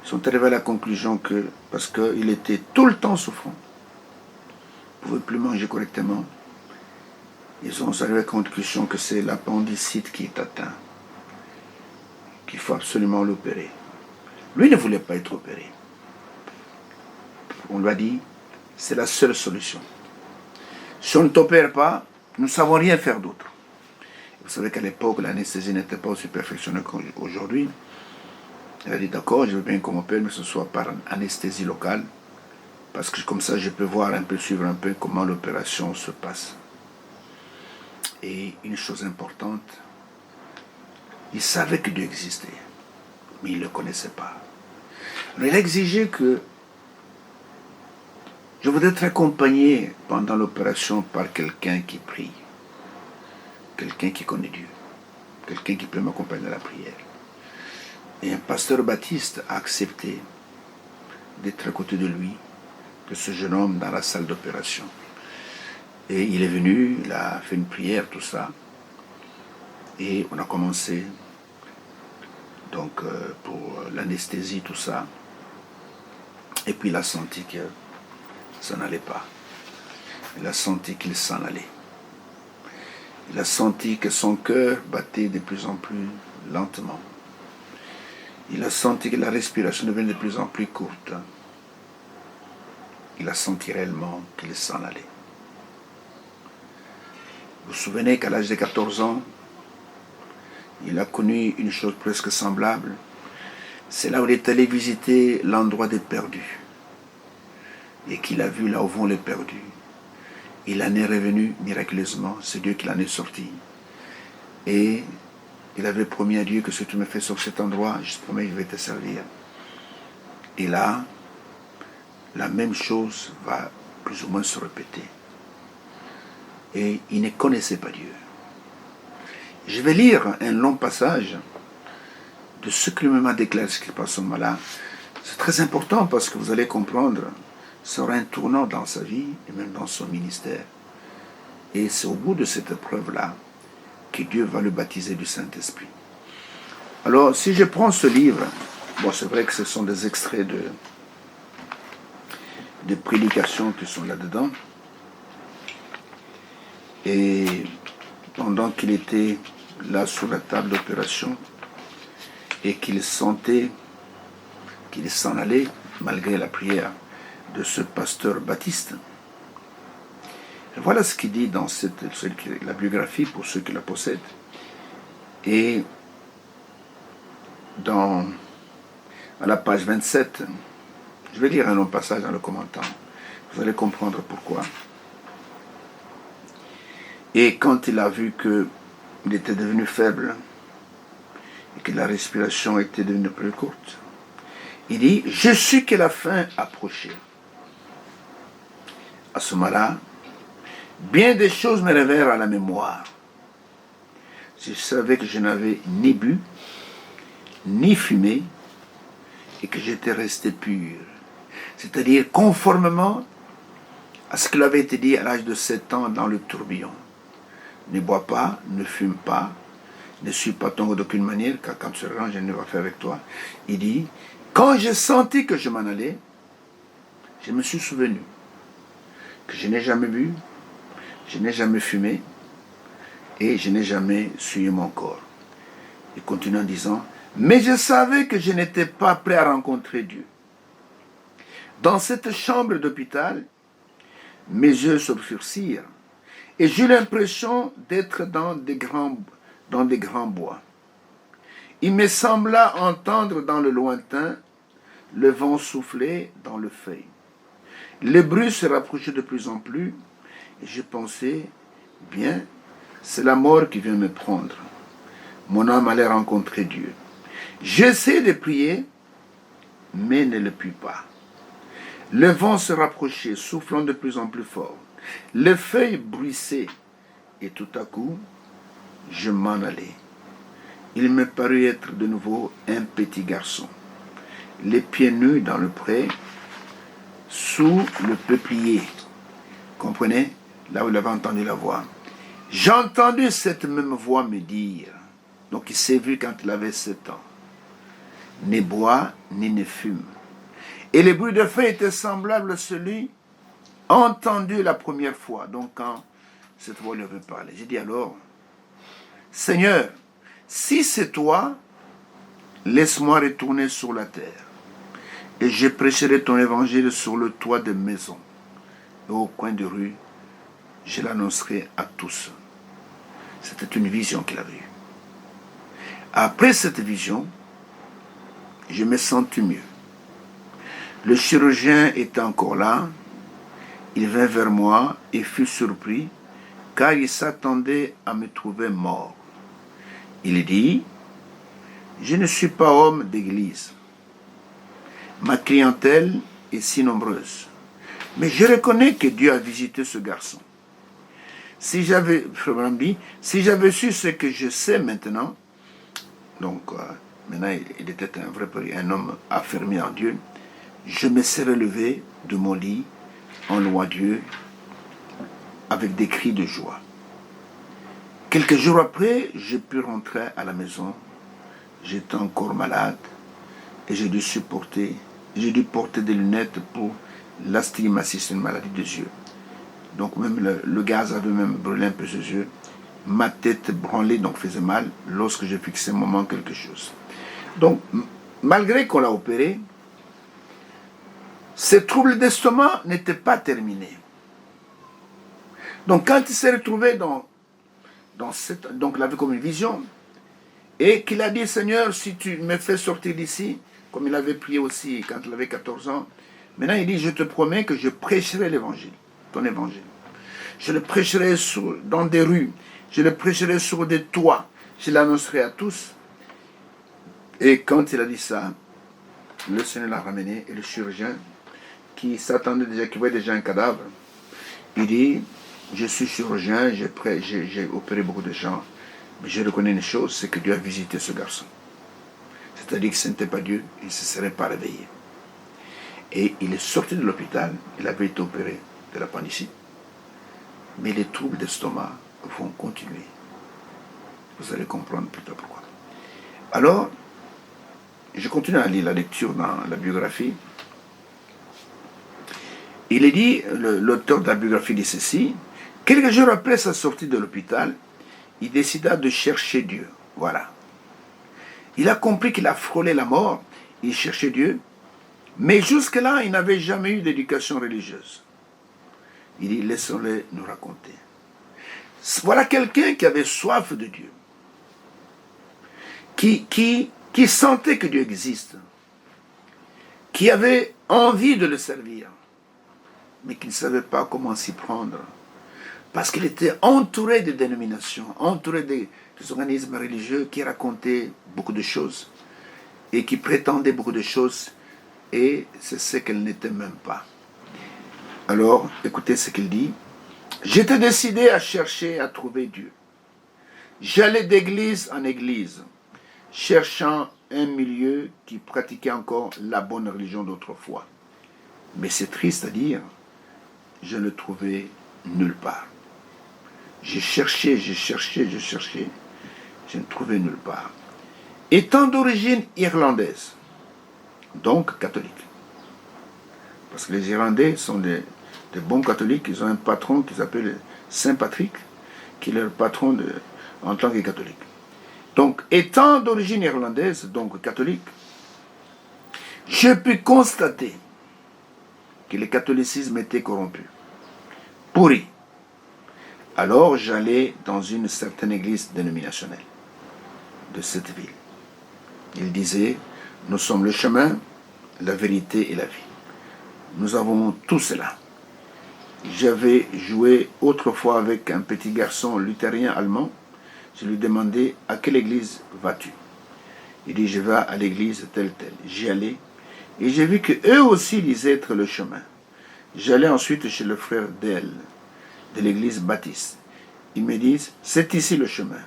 Ils sont arrivés à la conclusion que, parce qu'il était tout le temps souffrant, il ne pouvait plus manger correctement, ils sont arrivés à la conclusion que c'est l'appendicite qui est atteint, qu'il faut absolument l'opérer. Lui ne voulait pas être opéré. On lui a dit, c'est la seule solution. Si on ne t'opère pas, nous ne savons rien faire d'autre. Vous savez qu'à l'époque, l'anesthésie n'était pas aussi perfectionnée qu'aujourd'hui. Elle a dit, d'accord, je veux bien qu'on m'opère, mais que ce soit par anesthésie locale, parce que comme ça, je peux voir un peu, suivre un peu comment l'opération se passe. Et une chose importante, il savait que Dieu existait, mais il ne le connaissait pas. Alors, il a exigé que je voudrais être accompagné pendant l'opération par quelqu'un qui prie, quelqu'un qui connaît Dieu, quelqu'un qui peut m'accompagner à la prière. Et un pasteur baptiste a accepté d'être à côté de lui, de ce jeune homme dans la salle d'opération. Et il est venu, il a fait une prière, tout ça. Et on a commencé donc pour l'anesthésie, tout ça. Et puis il a senti que ça n'allait pas. Il a senti qu'il s'en allait. Il a senti que son cœur battait de plus en plus lentement. Il a senti que la respiration devenait de plus en plus courte. Il a senti réellement qu'il s'en allait. Vous vous souvenez qu'à l'âge de 14 ans, il a connu une chose presque semblable. C'est là où il est allé visiter l'endroit des perdus. Et qu'il a vu là où vont les perdus. Il en est revenu miraculeusement. C'est Dieu qui l'en est sorti. Et il avait promis à Dieu que ce que tu me fais sur cet endroit, je te promets, je vais te servir. Et là, la même chose va plus ou moins se répéter. Et il ne connaissait pas Dieu. Je vais lire un long passage de ce que lui m'a déclaré ce qui passe à ce moment-là. C'est très important parce que vous allez comprendre, ça aura un tournant dans sa vie et même dans son ministère. Et c'est au bout de cette épreuve-là que Dieu va le baptiser du Saint-Esprit. Alors, si je prends ce livre, bon, c'est vrai que ce sont des extraits de prédications qui sont là-dedans. Et pendant qu'il était là sur la table d'opération et qu'il sentait qu'il s'en allait, malgré la prière de ce pasteur Baptiste, voilà ce qu'il dit dans la biographie pour ceux qui la possèdent. Et à la page 27, je vais lire un long passage en le commentant. Vous allez comprendre pourquoi. Et quand il a vu qu'il était devenu faible et que la respiration était devenue plus courte, il dit « Je suis que la fin approchait ». À ce moment-là, bien des choses me revinrent à la mémoire. Je savais que je n'avais ni bu, ni fumé, et que j'étais resté pur. C'est-à-dire conformément à ce qu'il avait été dit à l'âge de 7 ans dans le tourbillon. Ne bois pas, ne fume pas, ne suis pas ton d'aucune manière, car quand tu seras, je ne vais pas faire avec toi. Il dit, quand j'ai senti que je m'en allais, je me suis souvenu que je n'ai jamais bu, je n'ai jamais fumé, et je n'ai jamais souillé mon corps. Il continue en disant, mais je savais que je n'étais pas prêt à rencontrer Dieu. Dans cette chambre d'hôpital, mes yeux s'obscurcirent et j'eus l'impression d'être dans des grands bois. Il me sembla entendre dans le lointain le vent souffler dans le feuille. Le bruit se rapprochait de plus en plus et je pensais, bien, c'est la mort qui vient me prendre. Mon âme allait rencontrer Dieu. J'essaie de prier, mais ne le puis pas. Le vent se rapprochait, soufflant de plus en plus fort. Les feuilles bruissaient, et tout à coup, je m'en allais. Il me parut être de nouveau un petit garçon, les pieds nus dans le pré, sous le peuplier. Comprenez? Là où il avait entendu la voix. J'ai entendu cette même voix me dire, donc il s'est vu quand il avait 7 ans, ne bois ni ne fume. Et le bruit de feu était semblable à celui entendu la première fois. Donc quand cette voix lui avait parlé, j'ai dit alors, Seigneur, si c'est toi, laisse-moi retourner sur la terre. Et je prêcherai ton évangile sur le toit de maison. Et au coin de rue, je l'annoncerai à tous. C'était une vision qu'il avait eue. Après cette vision, je me sentis mieux. Le chirurgien était encore là. Il vint vers moi et fut surpris, car il s'attendait à me trouver mort. Il dit, je ne suis pas homme d'église. Ma clientèle est si nombreuse. Mais je reconnais que Dieu a visité ce garçon. Si j'avais su ce que je sais maintenant, donc maintenant il était un homme affirmé en Dieu, je me serais levé de mon lit en louant Dieu avec des cris de joie. Quelques jours après, j'ai pu rentrer à la maison. J'étais encore malade et j'ai dû porter des lunettes pour l'astigmatisme, c'est une maladie des yeux. Donc même le gaz avait même brûlé un peu ses yeux. Ma tête branlée donc faisait mal lorsque je fixais un moment quelque chose. Donc malgré qu'on l'a opéré, ses troubles d'estomac n'étaient pas terminés. Donc quand il s'est retrouvé donc il avait comme une vision, et qu'il a dit, Seigneur, si tu me fais sortir d'ici, comme il avait prié aussi quand il avait 14 ans, maintenant il dit, je te promets que je prêcherai l'évangile, ton évangile. Je le prêcherai dans des rues, je le prêcherai sur des toits, je l'annoncerai à tous. Et quand il a dit ça, le Seigneur l'a ramené, et le chirurgien, qui s'attendait déjà, qui voyait déjà un cadavre, il dit, je suis chirurgien, j'ai opéré beaucoup de gens, mais je reconnais une chose, c'est que Dieu a visité ce garçon. C'est-à-dire que ce n'était pas Dieu, il ne se serait pas réveillé. Et il est sorti de l'hôpital, il avait été opéré de l'appendicite, mais les troubles d'estomac vont continuer. Vous allez comprendre plus tard pourquoi. Alors, je continue à lire la lecture dans la biographie. Il est dit, l'auteur de la biographie dit ceci, quelques jours après sa sortie de l'hôpital, il décida de chercher Dieu. Voilà. Il a compris qu'il a frôlé la mort, il cherchait Dieu, mais jusque-là, il n'avait jamais eu d'éducation religieuse. Il dit, laissons-le nous raconter. Voilà quelqu'un qui avait soif de Dieu, qui sentait que Dieu existe, qui avait envie de le servir, mais qui ne savait pas comment s'y prendre. Parce qu'il était entouré de dénominations, entouré des organismes religieux qui racontaient beaucoup de choses et qui prétendaient beaucoup de choses, et c'est ce qu'elles n'étaient même pas. Alors, écoutez ce qu'il dit. J'étais décidé à chercher, à trouver Dieu. J'allais d'église en église, cherchant un milieu qui pratiquait encore la bonne religion d'autrefois. Mais c'est triste à dire, je ne le trouvais nulle part. J'ai cherché, je ne trouvais nulle part. Étant d'origine irlandaise, donc catholique, parce que les Irlandais sont des bons catholiques, ils ont un patron qui s'appelle Saint Patrick, qui est leur patron en tant que catholique. Donc, étant d'origine irlandaise, donc catholique, j'ai pu constater que le catholicisme était corrompu, pourri. Alors j'allais dans une certaine église dénominationnelle de cette ville. Il disait, nous sommes le chemin, la vérité et la vie. Nous avons tout cela. J'avais joué autrefois avec un petit garçon luthérien allemand. Je lui demandais, à quelle église vas-tu? Il dit, je vais à l'église telle. J'y allais et j'ai vu qu'eux aussi disaient être le chemin. J'allais ensuite chez le frère d'elle, de l'église baptiste. Ils me disent, c'est ici le chemin.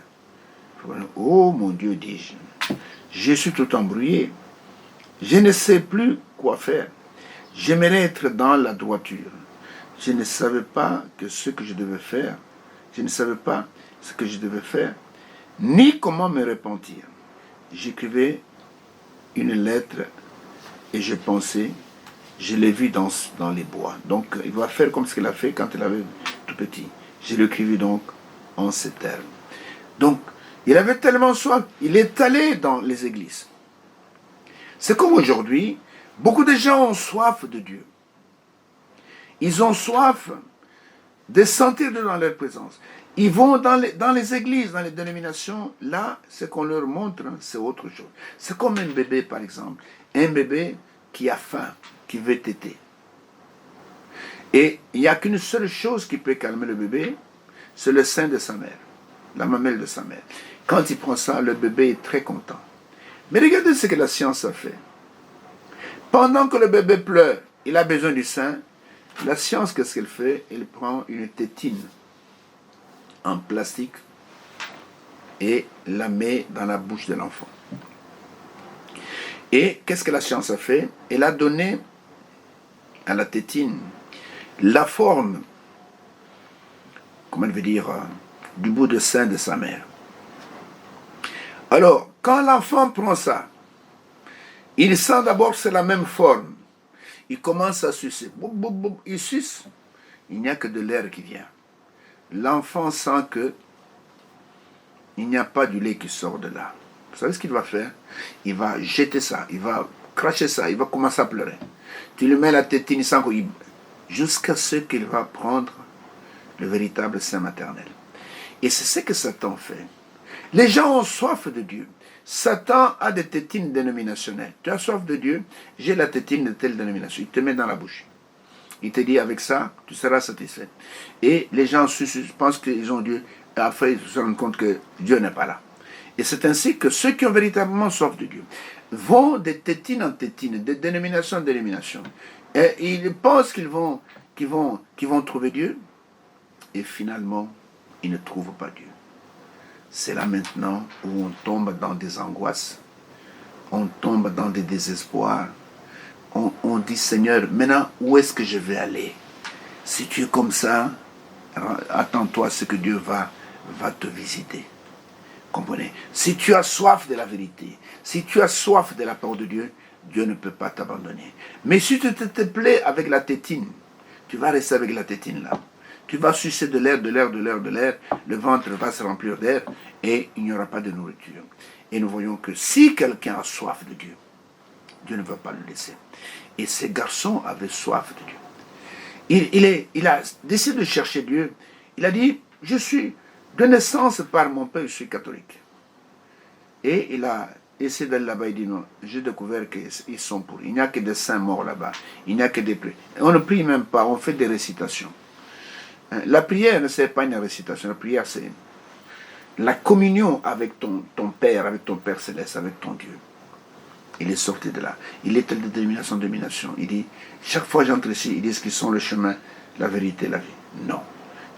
Oh mon Dieu, dis-je, je suis tout embrouillé. Je ne sais plus quoi faire. J'aimerais être dans la droiture. Je ne savais pas ce que je devais faire. Je ne savais pas ce que je devais faire, ni comment me repentir. J'écrivais une lettre et je pensais, je l'ai vu dans les bois. Donc il va faire comme ce qu'il a fait quand il avait tout petit. Je l'écrivis donc en ces termes. Donc il avait tellement soif, il est allé dans les églises. C'est comme aujourd'hui, beaucoup de gens ont soif de Dieu. Ils ont soif de sentir Dieu dans leur présence. Ils vont dans les églises, dans les dénominations, là, ce qu'on leur montre, c'est autre chose. C'est comme un bébé, par exemple. Un bébé qui a faim, qui veut téter. Et il n'y a qu'une seule chose qui peut calmer le bébé, c'est le sein de sa mère, la mamelle de sa mère. Quand il prend ça, le bébé est très content. Mais regardez ce que la science a fait. Pendant que le bébé pleure, il a besoin du sein. La science, qu'est-ce qu'elle fait? Elle prend une tétine en plastique et la met dans la bouche de l'enfant. Et qu'est-ce que la science a fait? Elle a donné à la tétine la forme, comment elle veut dire, du bout de sein de sa mère. Alors, quand l'enfant prend ça, il sent d'abord que c'est la même forme. Il commence à sucer. Il suce. Il n'y a que de l'air qui vient. L'enfant sent que il n'y a pas du lait qui sort de là. Vous savez ce qu'il va faire? Il va jeter ça, il va cracher ça, il va commencer à pleurer. Tu lui mets la tétine jusqu'à ce qu'il va prendre le véritable sein maternel. Et c'est ce que Satan fait. Les gens ont soif de Dieu. Satan a des tétines dénominationnelles. Tu as soif de Dieu, j'ai la tétine de telle dénomination. Il te met dans la bouche. Il te dit, avec ça, tu seras satisfait. Et les gens pensent qu'ils ont Dieu. Et après, ils se rendent compte que Dieu n'est pas là. Et c'est ainsi que ceux qui ont véritablement soif de Dieu vont de tétine en tétine, de dénomination en dénomination. Et ils pensent qu'ils vont trouver Dieu. Et finalement, ils ne trouvent pas Dieu. C'est là maintenant où on tombe dans des angoisses, on tombe dans des désespoirs. On dit, Seigneur, maintenant, où est-ce que je vais aller? Si tu es comme ça, attends-toi à ce que Dieu va te visiter. Comprenez? Si tu as soif de la vérité, si tu as soif de la parole de Dieu, Dieu ne peut pas t'abandonner. Mais si tu te plais avec la tétine, tu vas rester avec la tétine là. Tu vas sucer de l'air, le ventre va se remplir d'air et il n'y aura pas de nourriture. Et nous voyons que si quelqu'un a soif de Dieu, Dieu ne va pas le laisser. Et ces garçons avaient soif de Dieu. Il a décidé de chercher Dieu. Il a dit, je suis de naissance par mon père, je suis catholique. Et il a essayé d'aller là-bas, il dit non, j'ai découvert qu'ils sont pour. Il n'y a que des saints morts là-bas. Il n'y a que des prières. On ne prie même pas, on fait des récitations. La prière ne c'est pas une récitation, la prière c'est la communion avec ton Père, avec ton Père céleste, avec ton Dieu. Il est sorti de là. Il était de domination. Il dit, chaque fois que j'entre ici, ils disent qu'ils sont le chemin, la vérité, la vie. Non.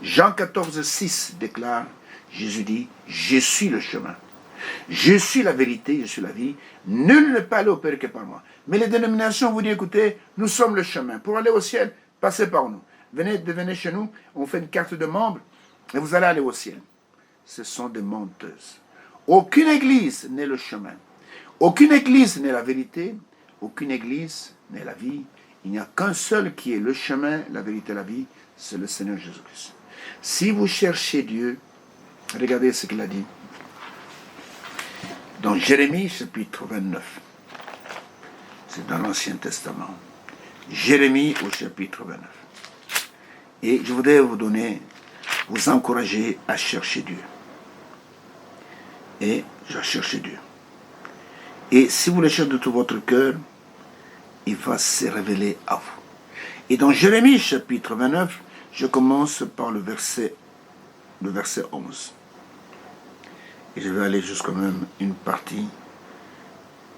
Jean 14, 6 déclare, Jésus dit, je suis le chemin. Je suis la vérité, je suis la vie. Nul ne peut aller au Père que par moi. Mais les dénominations vous disent, écoutez, nous sommes le chemin. Pour aller au ciel, passez par nous. Venez chez nous, on fait une carte de membre et vous allez aller au ciel. Ce sont des menteuses. Aucune église n'est le chemin. Aucune église n'est la vérité. Aucune église n'est la vie. Il n'y a qu'un seul qui est le chemin, la vérité, la vie, c'est le Seigneur Jésus-Christ. Si vous cherchez Dieu, regardez ce qu'il a dit. Dans Jérémie, chapitre 29. C'est dans l'Ancien Testament. Jérémie au chapitre 29. Et je voudrais vous encourager à chercher Dieu. Et je cherche Dieu. Et si vous le cherchez de tout votre cœur, il va se révéler à vous. Et dans Jérémie chapitre 29, je commence par le verset 11. Et je vais aller jusqu'à même une partie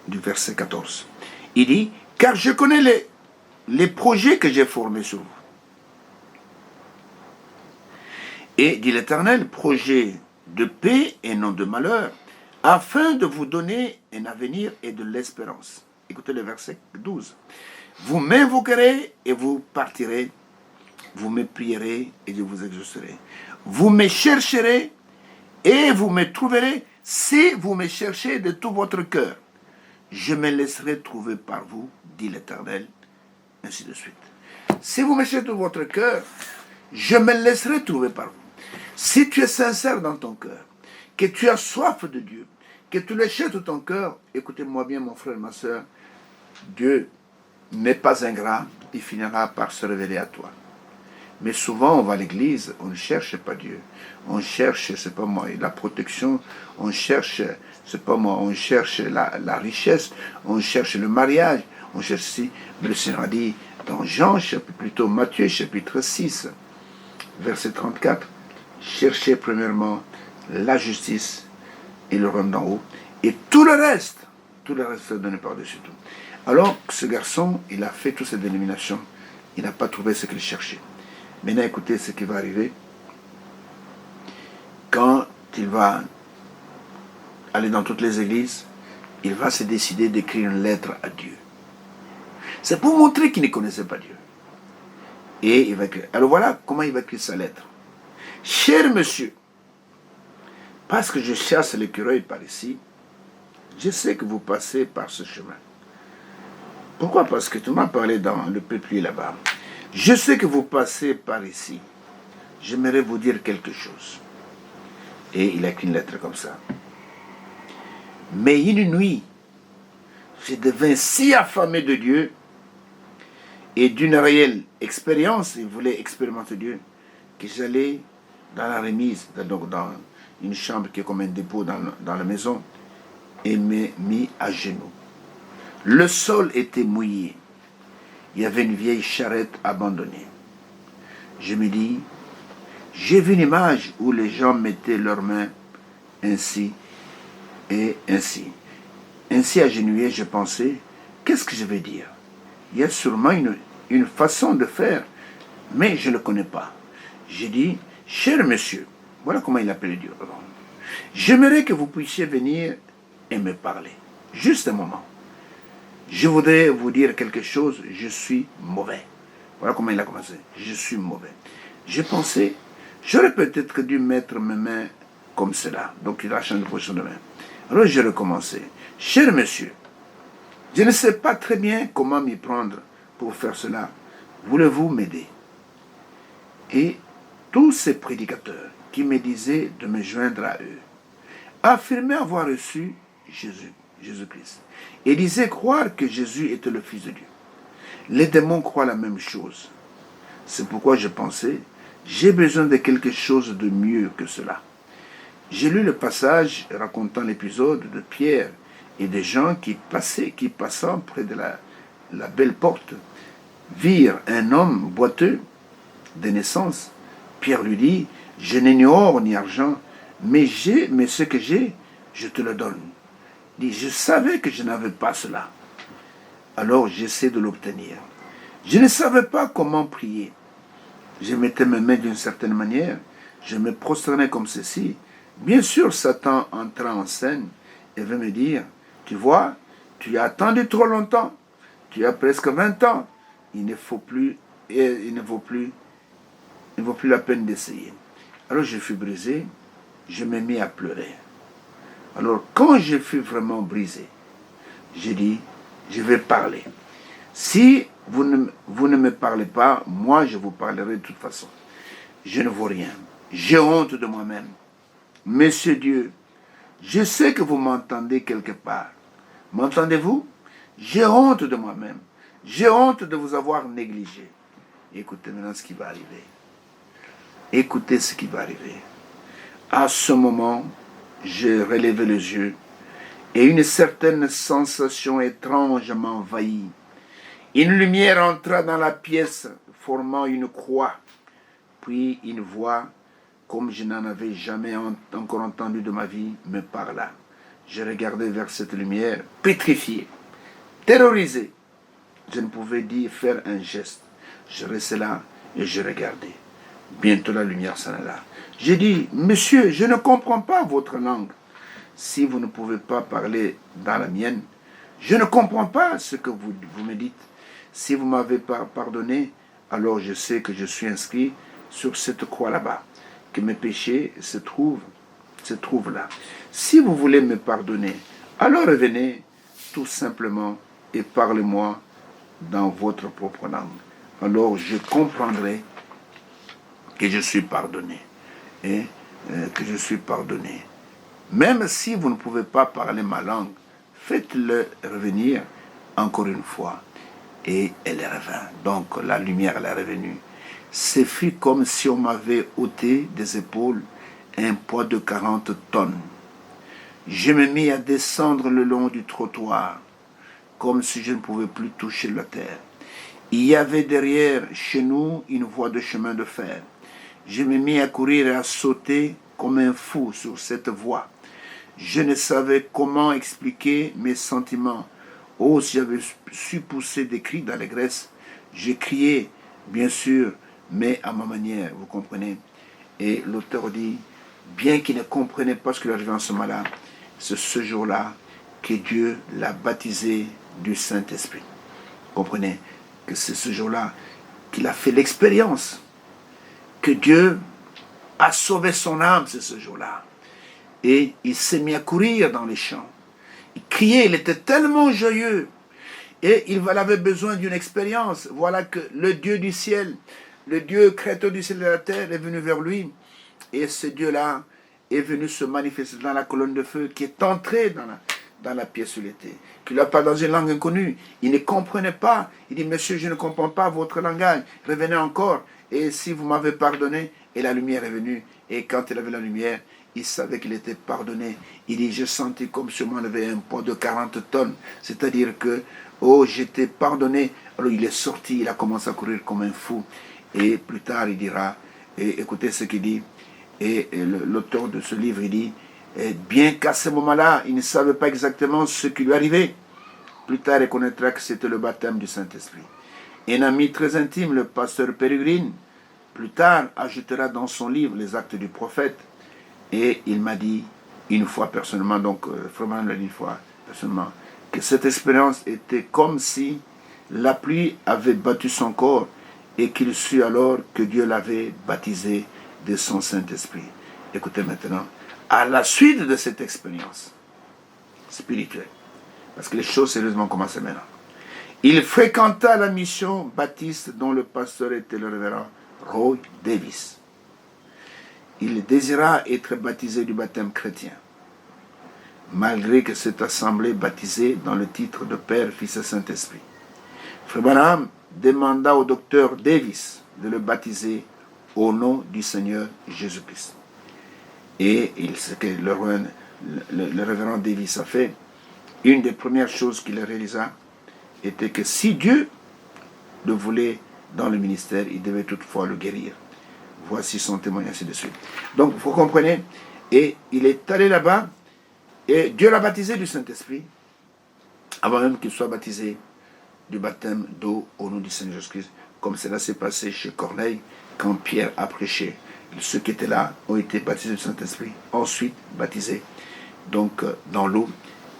du verset 14. Il dit, car je connais les projets que j'ai formés sur vous. Et, dit l'Éternel, projet de paix et non de malheur, afin de vous donner un avenir et de l'espérance. Écoutez le verset 12. Vous m'invoquerez et vous partirez. Vous me prierez et je vous exaucerai. Vous me chercherez et vous me trouverez si vous me cherchez de tout votre cœur. Je me laisserai trouver par vous, dit l'Éternel, ainsi de suite. Si vous me cherchez de tout votre cœur, je me laisserai trouver par vous. Si tu es sincère dans ton cœur, que tu as soif de Dieu, que tu le cherches de ton cœur, écoutez-moi bien mon frère, ma soeur, Dieu n'est pas ingrat, il finira par se révéler à toi. Mais souvent on va à l'église, on ne cherche pas Dieu. On cherche, c'est pas moi, la protection, on cherche, c'est pas moi, on cherche la richesse, on cherche le mariage, on cherche si. Mais le Seigneur a dit dans Jean, plutôt Matthieu, chapitre 6, verset 34, cherchez premièrement la justice et le royaume d'en haut, et tout le reste se donne par-dessus tout. Alors, ce garçon, il a fait toutes ces dénominations, il n'a pas trouvé ce qu'il cherchait. Maintenant, écoutez ce qui va arriver. Quand il va aller dans toutes les églises, il va se décider d'écrire une lettre à Dieu. C'est pour montrer qu'il ne connaissait pas Dieu. Et il va écrire. Alors voilà comment il va écrire sa lettre. Cher monsieur, parce que je chasse l'écureuil par ici, je sais que vous passez par ce chemin. Pourquoi? Parce que tu m'as parlé dans le peuplier là-bas. Je sais que vous passez par ici. J'aimerais vous dire quelque chose. Et il a écrit une lettre comme ça. Mais une nuit, je devins si affamé de Dieu et d'une réelle expérience, il voulait expérimenter Dieu, que j'allais dans la remise, donc dans une chambre qui est comme un dépôt dans la maison, et me mis à genoux. Le sol était mouillé. Il y avait une vieille charrette abandonnée. Je me dis, j'ai vu une image où les gens mettaient leurs mains ainsi et ainsi. Ainsi agenouillé, je pensais, qu'est-ce que je vais dire? Il y a sûrement une façon de faire, mais je ne le connais pas. J'ai dit, cher monsieur, voilà comment il appelait Dieu. J'aimerais que vous puissiez venir et me parler. Juste un moment. Je voudrais vous dire quelque chose, je suis mauvais. Voilà comment il a commencé. Je suis mauvais. J'ai pensé, j'aurais peut-être dû mettre mes mains comme cela. Donc il a changé de position de main. Alors j'ai recommencé. Cher monsieur, je ne sais pas très bien comment m'y prendre pour faire cela. Voulez-vous m'aider? Et tous ces prédicateurs qui me disaient de me joindre à eux affirmaient avoir reçu Jésus-Christ, et disaient croire que Jésus était le Fils de Dieu. Les démons croient la même chose. C'est pourquoi je pensais, j'ai besoin de quelque chose de mieux que cela. J'ai lu le passage racontant l'épisode de Pierre et des gens qui passant près de la belle porte, virent un homme boiteux de naissance. Pierre lui dit, je n'ai ni or ni argent, mais ce que j'ai, je te le donne. Il dit, je savais que je n'avais pas cela. Alors j'essaie de l'obtenir. Je ne savais pas comment prier. Je mettais mes mains d'une certaine manière, je me prosternais comme ceci. Bien sûr, Satan entra en scène et veut me dire, tu vois, tu as attendu trop longtemps, tu as presque 20 ans, il ne vaut plus la peine d'essayer. Alors je fus brisé, je me mis à pleurer. Alors quand je fus vraiment brisé, j'ai dit, je vais parler. Si vous ne me parlez pas, moi je vous parlerai de toute façon. Je ne vaux rien. J'ai honte de moi-même. Monsieur Dieu, je sais que vous m'entendez quelque part. M'entendez-vous? J'ai honte de moi-même. J'ai honte de vous avoir négligé. Écoutez maintenant ce qui va arriver. Écoutez ce qui va arriver. À ce moment, j'ai relevé les yeux et une certaine sensation étrange m'envahit. Une lumière entra dans la pièce, formant une croix. Puis une voix, comme je n'en avais jamais encore entendu de ma vie, me parla. Je regardais vers cette lumière, pétrifié, terrorisé. Je ne pouvais faire un geste. Je restais là et je regardais. Bientôt la lumière s'en alla. J'ai dit, monsieur, je ne comprends pas votre langue. Si vous ne pouvez pas parler dans la mienne, je ne comprends pas ce que vous me dites. Si vous m'avez pas pardonné, alors je sais que je suis inscrit sur cette croix là-bas, que mes péchés se trouvent là. Si vous voulez me pardonner, alors revenez tout simplement et parlez-moi dans votre propre langue. Alors je comprendrai que je suis pardonné. Et que je suis pardonné. Même si vous ne pouvez pas parler ma langue, faites-le revenir encore une fois. Et elle est revenue. Donc la lumière, elle est revenue. Ce fut comme si on m'avait ôté des épaules un poids de 40 tonnes. Je me mis à descendre le long du trottoir, comme si je ne pouvais plus toucher la terre. Il y avait derrière chez nous une voie de chemin de fer. Je me mis à courir et à sauter comme un fou sur cette voie. Je ne savais comment expliquer mes sentiments. Oh, si j'avais su pousser des cris d'allégresse, je criais, bien sûr, mais à ma manière, vous comprenez. Et l'auteur dit, bien qu'il ne comprenait pas ce qui lui arrivait en ce moment-là, c'est ce jour-là que Dieu l'a baptisé du Saint-Esprit. Vous comprenez que c'est ce jour-là qu'il a fait l'expérience que Dieu a sauvé son âme, c'est ce jour-là. Et il s'est mis à courir dans les champs. Il criait, il était tellement joyeux. Et il avait besoin d'une expérience. Voilà que le Dieu du ciel, le Dieu créateur du ciel et de la terre est venu vers lui. Et ce Dieu-là est venu se manifester dans la colonne de feu qui est entré dans la pièce où il était, qu'il a parlé dans une langue inconnue. Il ne comprenait pas. Il dit, monsieur, je ne comprends pas votre langage. Revenez encore. Et si vous m'avez pardonné, et la lumière est venue. Et quand il avait la lumière, il savait qu'il était pardonné. Il dit, je sentis comme sur moi il avait un poids de 40 tonnes. C'est-à-dire que, oh, j'étais pardonné. Alors il est sorti, il a commencé à courir comme un fou. Et plus tard, il dira, et écoutez ce qu'il dit, et l'auteur de ce livre, il dit, et bien qu'à ce moment-là, il ne savait pas exactement ce qui lui arrivait. Plus tard, il connaîtra que c'était le baptême du Saint-Esprit. Et un ami très intime, le pasteur Pérégrine, plus tard, ajoutera dans son livre les actes du prophète. Et il m'a dit une fois personnellement, donc vraiment une fois personnellement, que cette expérience était comme si la pluie avait battu son corps et qu'il sut alors que Dieu l'avait baptisé de son Saint-Esprit. Écoutez maintenant, à la suite de cette expérience spirituelle, parce que les choses sérieusement commencent maintenant, il fréquenta la mission baptiste dont le pasteur était le révérend Roy Davis. Il désira être baptisé du baptême chrétien, malgré que cette assemblée baptisée dans le titre de Père, Fils et Saint-Esprit. Frère Branham demanda au docteur Davis de le baptiser au nom du Seigneur Jésus-Christ. Et ce que le révérend Davis a fait, une des premières choses qu'il réalisa était que si Dieu le voulait dans le ministère, il devait toutefois le guérir. Voici son témoignage, ainsi de suite. Donc, vous comprenez, et il est allé là-bas, et Dieu l'a baptisé du Saint-Esprit, avant même qu'il soit baptisé du baptême d'eau au nom du Seigneur Jésus-Christ, comme cela s'est passé chez Corneille, quand Pierre a prêché. Ceux qui étaient là ont été baptisés du Saint-Esprit, ensuite baptisés donc dans l'eau,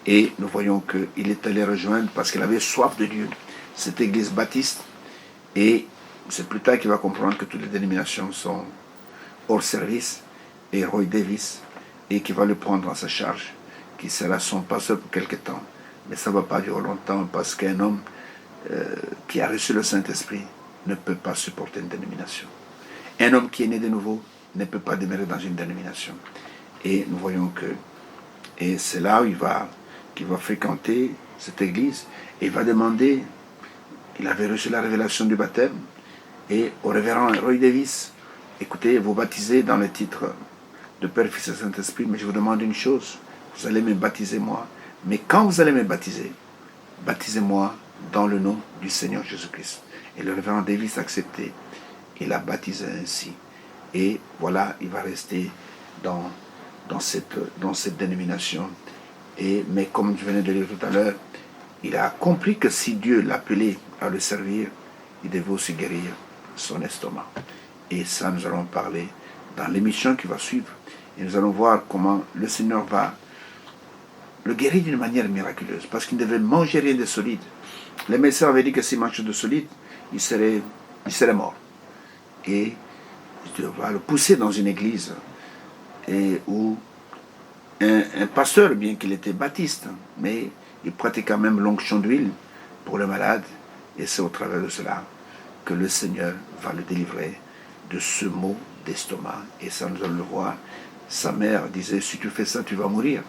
et nous voyons qu'il est allé rejoindre, parce qu'il avait soif de Dieu, cette église baptiste, et c'est plus tard qu'il va comprendre que toutes les dénominations sont hors service, et Roy Davis, et qui va le prendre en sa charge, qui sera son pasteur pour quelque temps. Mais ça ne va pas durer longtemps, parce qu'un homme qui a reçu le Saint-Esprit ne peut pas supporter une dénomination. Un homme qui est né de nouveau ne peut pas demeurer dans une dénomination. Et nous voyons que, et c'est là où qu'il va fréquenter cette église, et il va demander, il avait reçu la révélation du baptême, et au révérend Roy Davis, écoutez, vous baptisez dans le titre de Père, Fils et Saint-Esprit, mais je vous demande une chose, vous allez me baptiser moi, mais quand vous allez me baptiser, baptisez-moi dans le nom du Seigneur Jésus-Christ. Et le révérend Davis a accepté, il a baptisé ainsi. Et voilà, il va rester dans cette dénomination. Mais comme je venais de dire tout à l'heure, il a compris que si Dieu l'appelait à le servir, il devait aussi guérir son estomac. Et ça, nous allons parler dans l'émission qui va suivre. Et nous allons voir comment le Seigneur va le guérir d'une manière miraculeuse. Parce qu'il ne devait manger rien de solide. Les médecins avaient dit que s'il mangeait de solide, il serait mort. Et Dieu va le pousser dans une église où un pasteur, bien qu'il était baptiste, mais il pratiquait même l'onction d'huile pour le malade. Et c'est au travers de cela que le Seigneur va le délivrer de ce mot d'estomac. Et ça, nous allons le voir. Sa mère disait, si tu fais ça, tu vas mourir.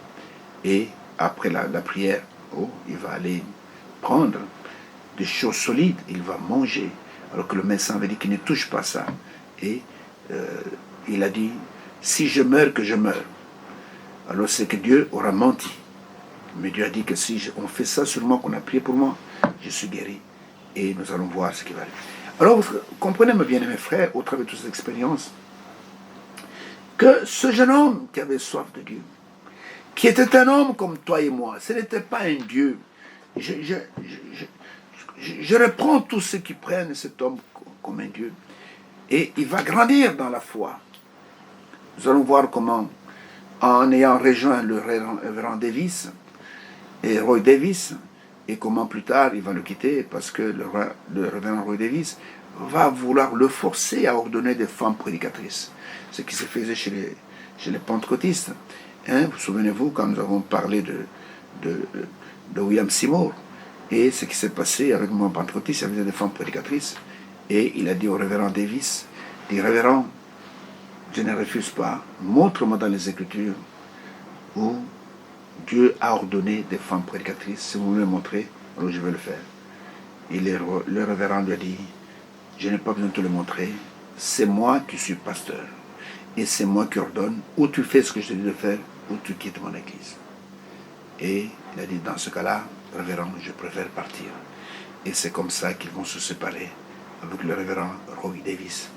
Et après la prière, il va aller prendre des choses solides, il va manger. Alors que le médecin avait dit qu'il ne touche pas ça. Et il a dit, si je meurs, que je meurs. Alors c'est que Dieu aura menti. Mais Dieu a dit que si on fait ça seulement, qu'on a prié pour moi, je suis guéri. Et nous allons voir ce qui va arriver. Alors vous comprenez, mes bien-aimés frères, au travers de toutes ces expériences, que ce jeune homme qui avait soif de Dieu, qui était un homme comme toi et moi, ce n'était pas un Dieu. Je reprends tous ceux qui prennent cet homme comme un Dieu. Et il va grandir dans la foi. Nous allons voir comment, en ayant rejoint le révérend Davis, et Roy Davis, et comment plus tard il va le quitter, parce que le révérend Roy Davis va vouloir le forcer à ordonner des femmes prédicatrices. Ce qui se faisait chez les pentecôtistes. Vous souvenez-vous, quand nous avons parlé de William Seymour, et ce qui s'est passé avec mon pentecôtiste, il y avait des femmes prédicatrices, et il a dit au révérend Davis, dit, révérend, je ne refuse pas, montre-moi dans les Écritures où Dieu a ordonné des femmes prédicatrices. Si vous me le montrez, alors je vais le faire. Et le révérend lui a dit, je n'ai pas besoin de te le montrer. C'est moi qui suis pasteur. Et c'est moi qui ordonne. Ou tu fais ce que je te dis de faire, ou tu quittes mon église. Et il a dit, dans ce cas-là, révérend, je préfère partir. Et c'est comme ça qu'ils vont se séparer avec le révérend Roy Davis.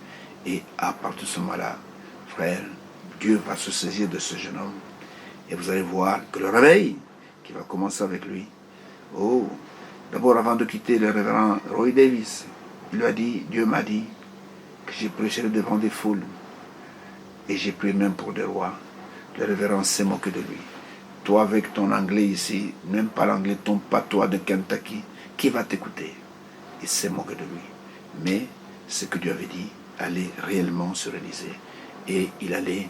Et à partir de ce moment-là, frère, Dieu va se saisir de ce jeune homme. Et vous allez voir que le réveil qui va commencer avec lui. Oh, d'abord avant de quitter le révérend Roy Davis, il lui a dit, Dieu m'a dit que j'ai prêché devant des foules. Et j'ai pris même pour des rois. Le révérend s'est moqué de lui. Toi avec ton anglais ici, même pas l'anglais, ton patois de Kentucky, qui va t'écouter? Il s'est moqué de lui. Mais ce que Dieu avait dit allait réellement se réaliser. Et il allait,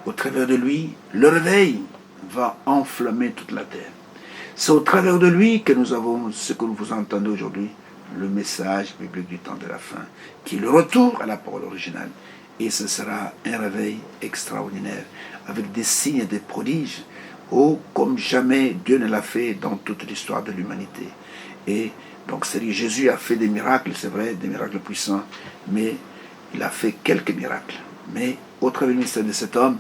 au travers de lui, le réveil va enflammer toute la terre. C'est au travers de lui que nous avons ce que vous entendez aujourd'hui, le message biblique du temps de la fin, qui est le retour à la parole originale. Et ce sera un réveil extraordinaire, avec des signes et des prodiges, oh, comme jamais Dieu ne l'a fait dans toute l'histoire de l'humanité. Et donc, Jésus a fait des miracles, c'est vrai, des miracles puissants, mais il a fait quelques miracles. Mais au travers du ministère de cet homme,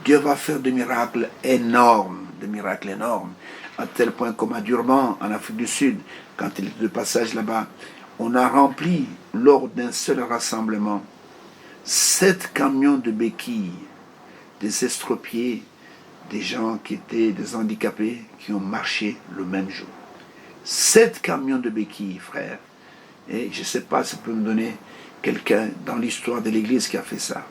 Dieu va faire des miracles énormes, à tel point comme à Durban, en Afrique du Sud, quand il était de passage là-bas, on a rempli, lors d'un seul rassemblement, 7 camions de béquilles, des estropiés, des gens qui étaient des handicapés, qui ont marché le même jour. 7 camions de béquilles, frère. Et je ne sais pas si vous pouvez me donner quelqu'un dans l'histoire de l'Église qui a fait ça.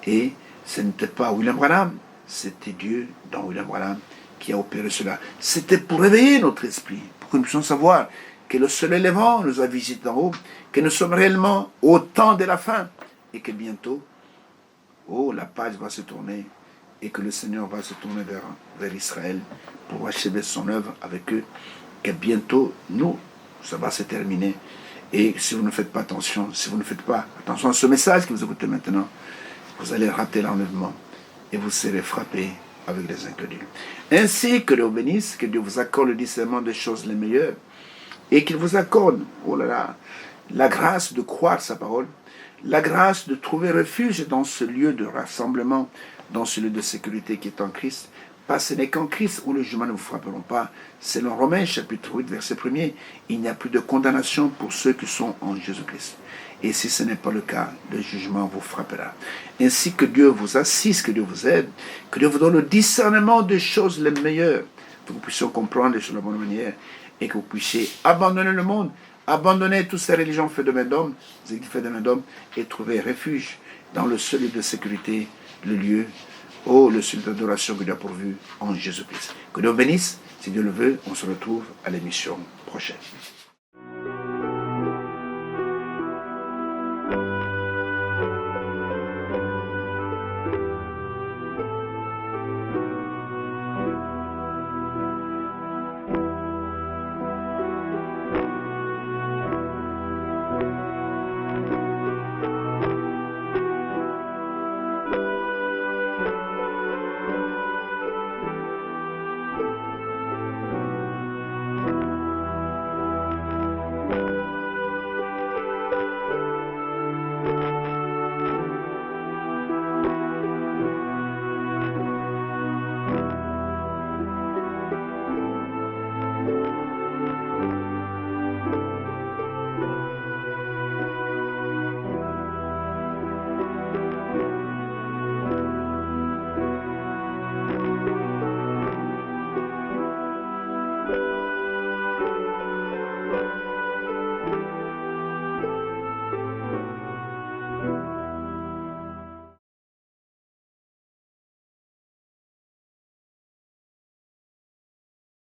Et ce n'était pas William Branham, c'était Dieu dans William Branham qui a opéré cela. C'était pour réveiller notre esprit, pour que nous puissions savoir que le soleil levant nous a visités en haut, que nous sommes réellement au temps de la fin, et que bientôt, oh, la page va se tourner, et que le Seigneur va se tourner vers Israël pour achever son œuvre avec eux, que bientôt, nous, ça va se terminer. Et si vous ne faites pas attention, si vous ne faites pas attention à ce message que vous écoutez maintenant, vous allez rater l'enlèvement et vous serez frappés avec les inconnus. Ainsi que Dieu vous bénisse, que Dieu vous accorde le discernement des choses les meilleures et qu'il vous accorde, oh là là, la grâce de croire sa parole, la grâce de trouver refuge dans ce lieu de rassemblement, dans ce lieu de sécurité qui est en Christ. Parce que ce n'est qu'en Christ où les jugements ne vous frapperont pas. Selon Romains chapitre 8, verset 1er, il n'y a plus de condamnation pour ceux qui sont en Jésus-Christ. Et si ce n'est pas le cas, le jugement vous frappera. Ainsi que Dieu vous assiste, que Dieu vous aide, que Dieu vous donne le discernement des choses les meilleures, que vous puissiez comprendre les choses de la bonne manière, et que vous puissiez abandonner le monde, abandonner toutes ces religions faites de main d'homme, et trouver refuge dans le seul lieu de sécurité, le lieu, le seul d'adoration que Dieu a pourvu en Jésus-Christ. Que Dieu bénisse, si Dieu le veut, on se retrouve à l'émission prochaine.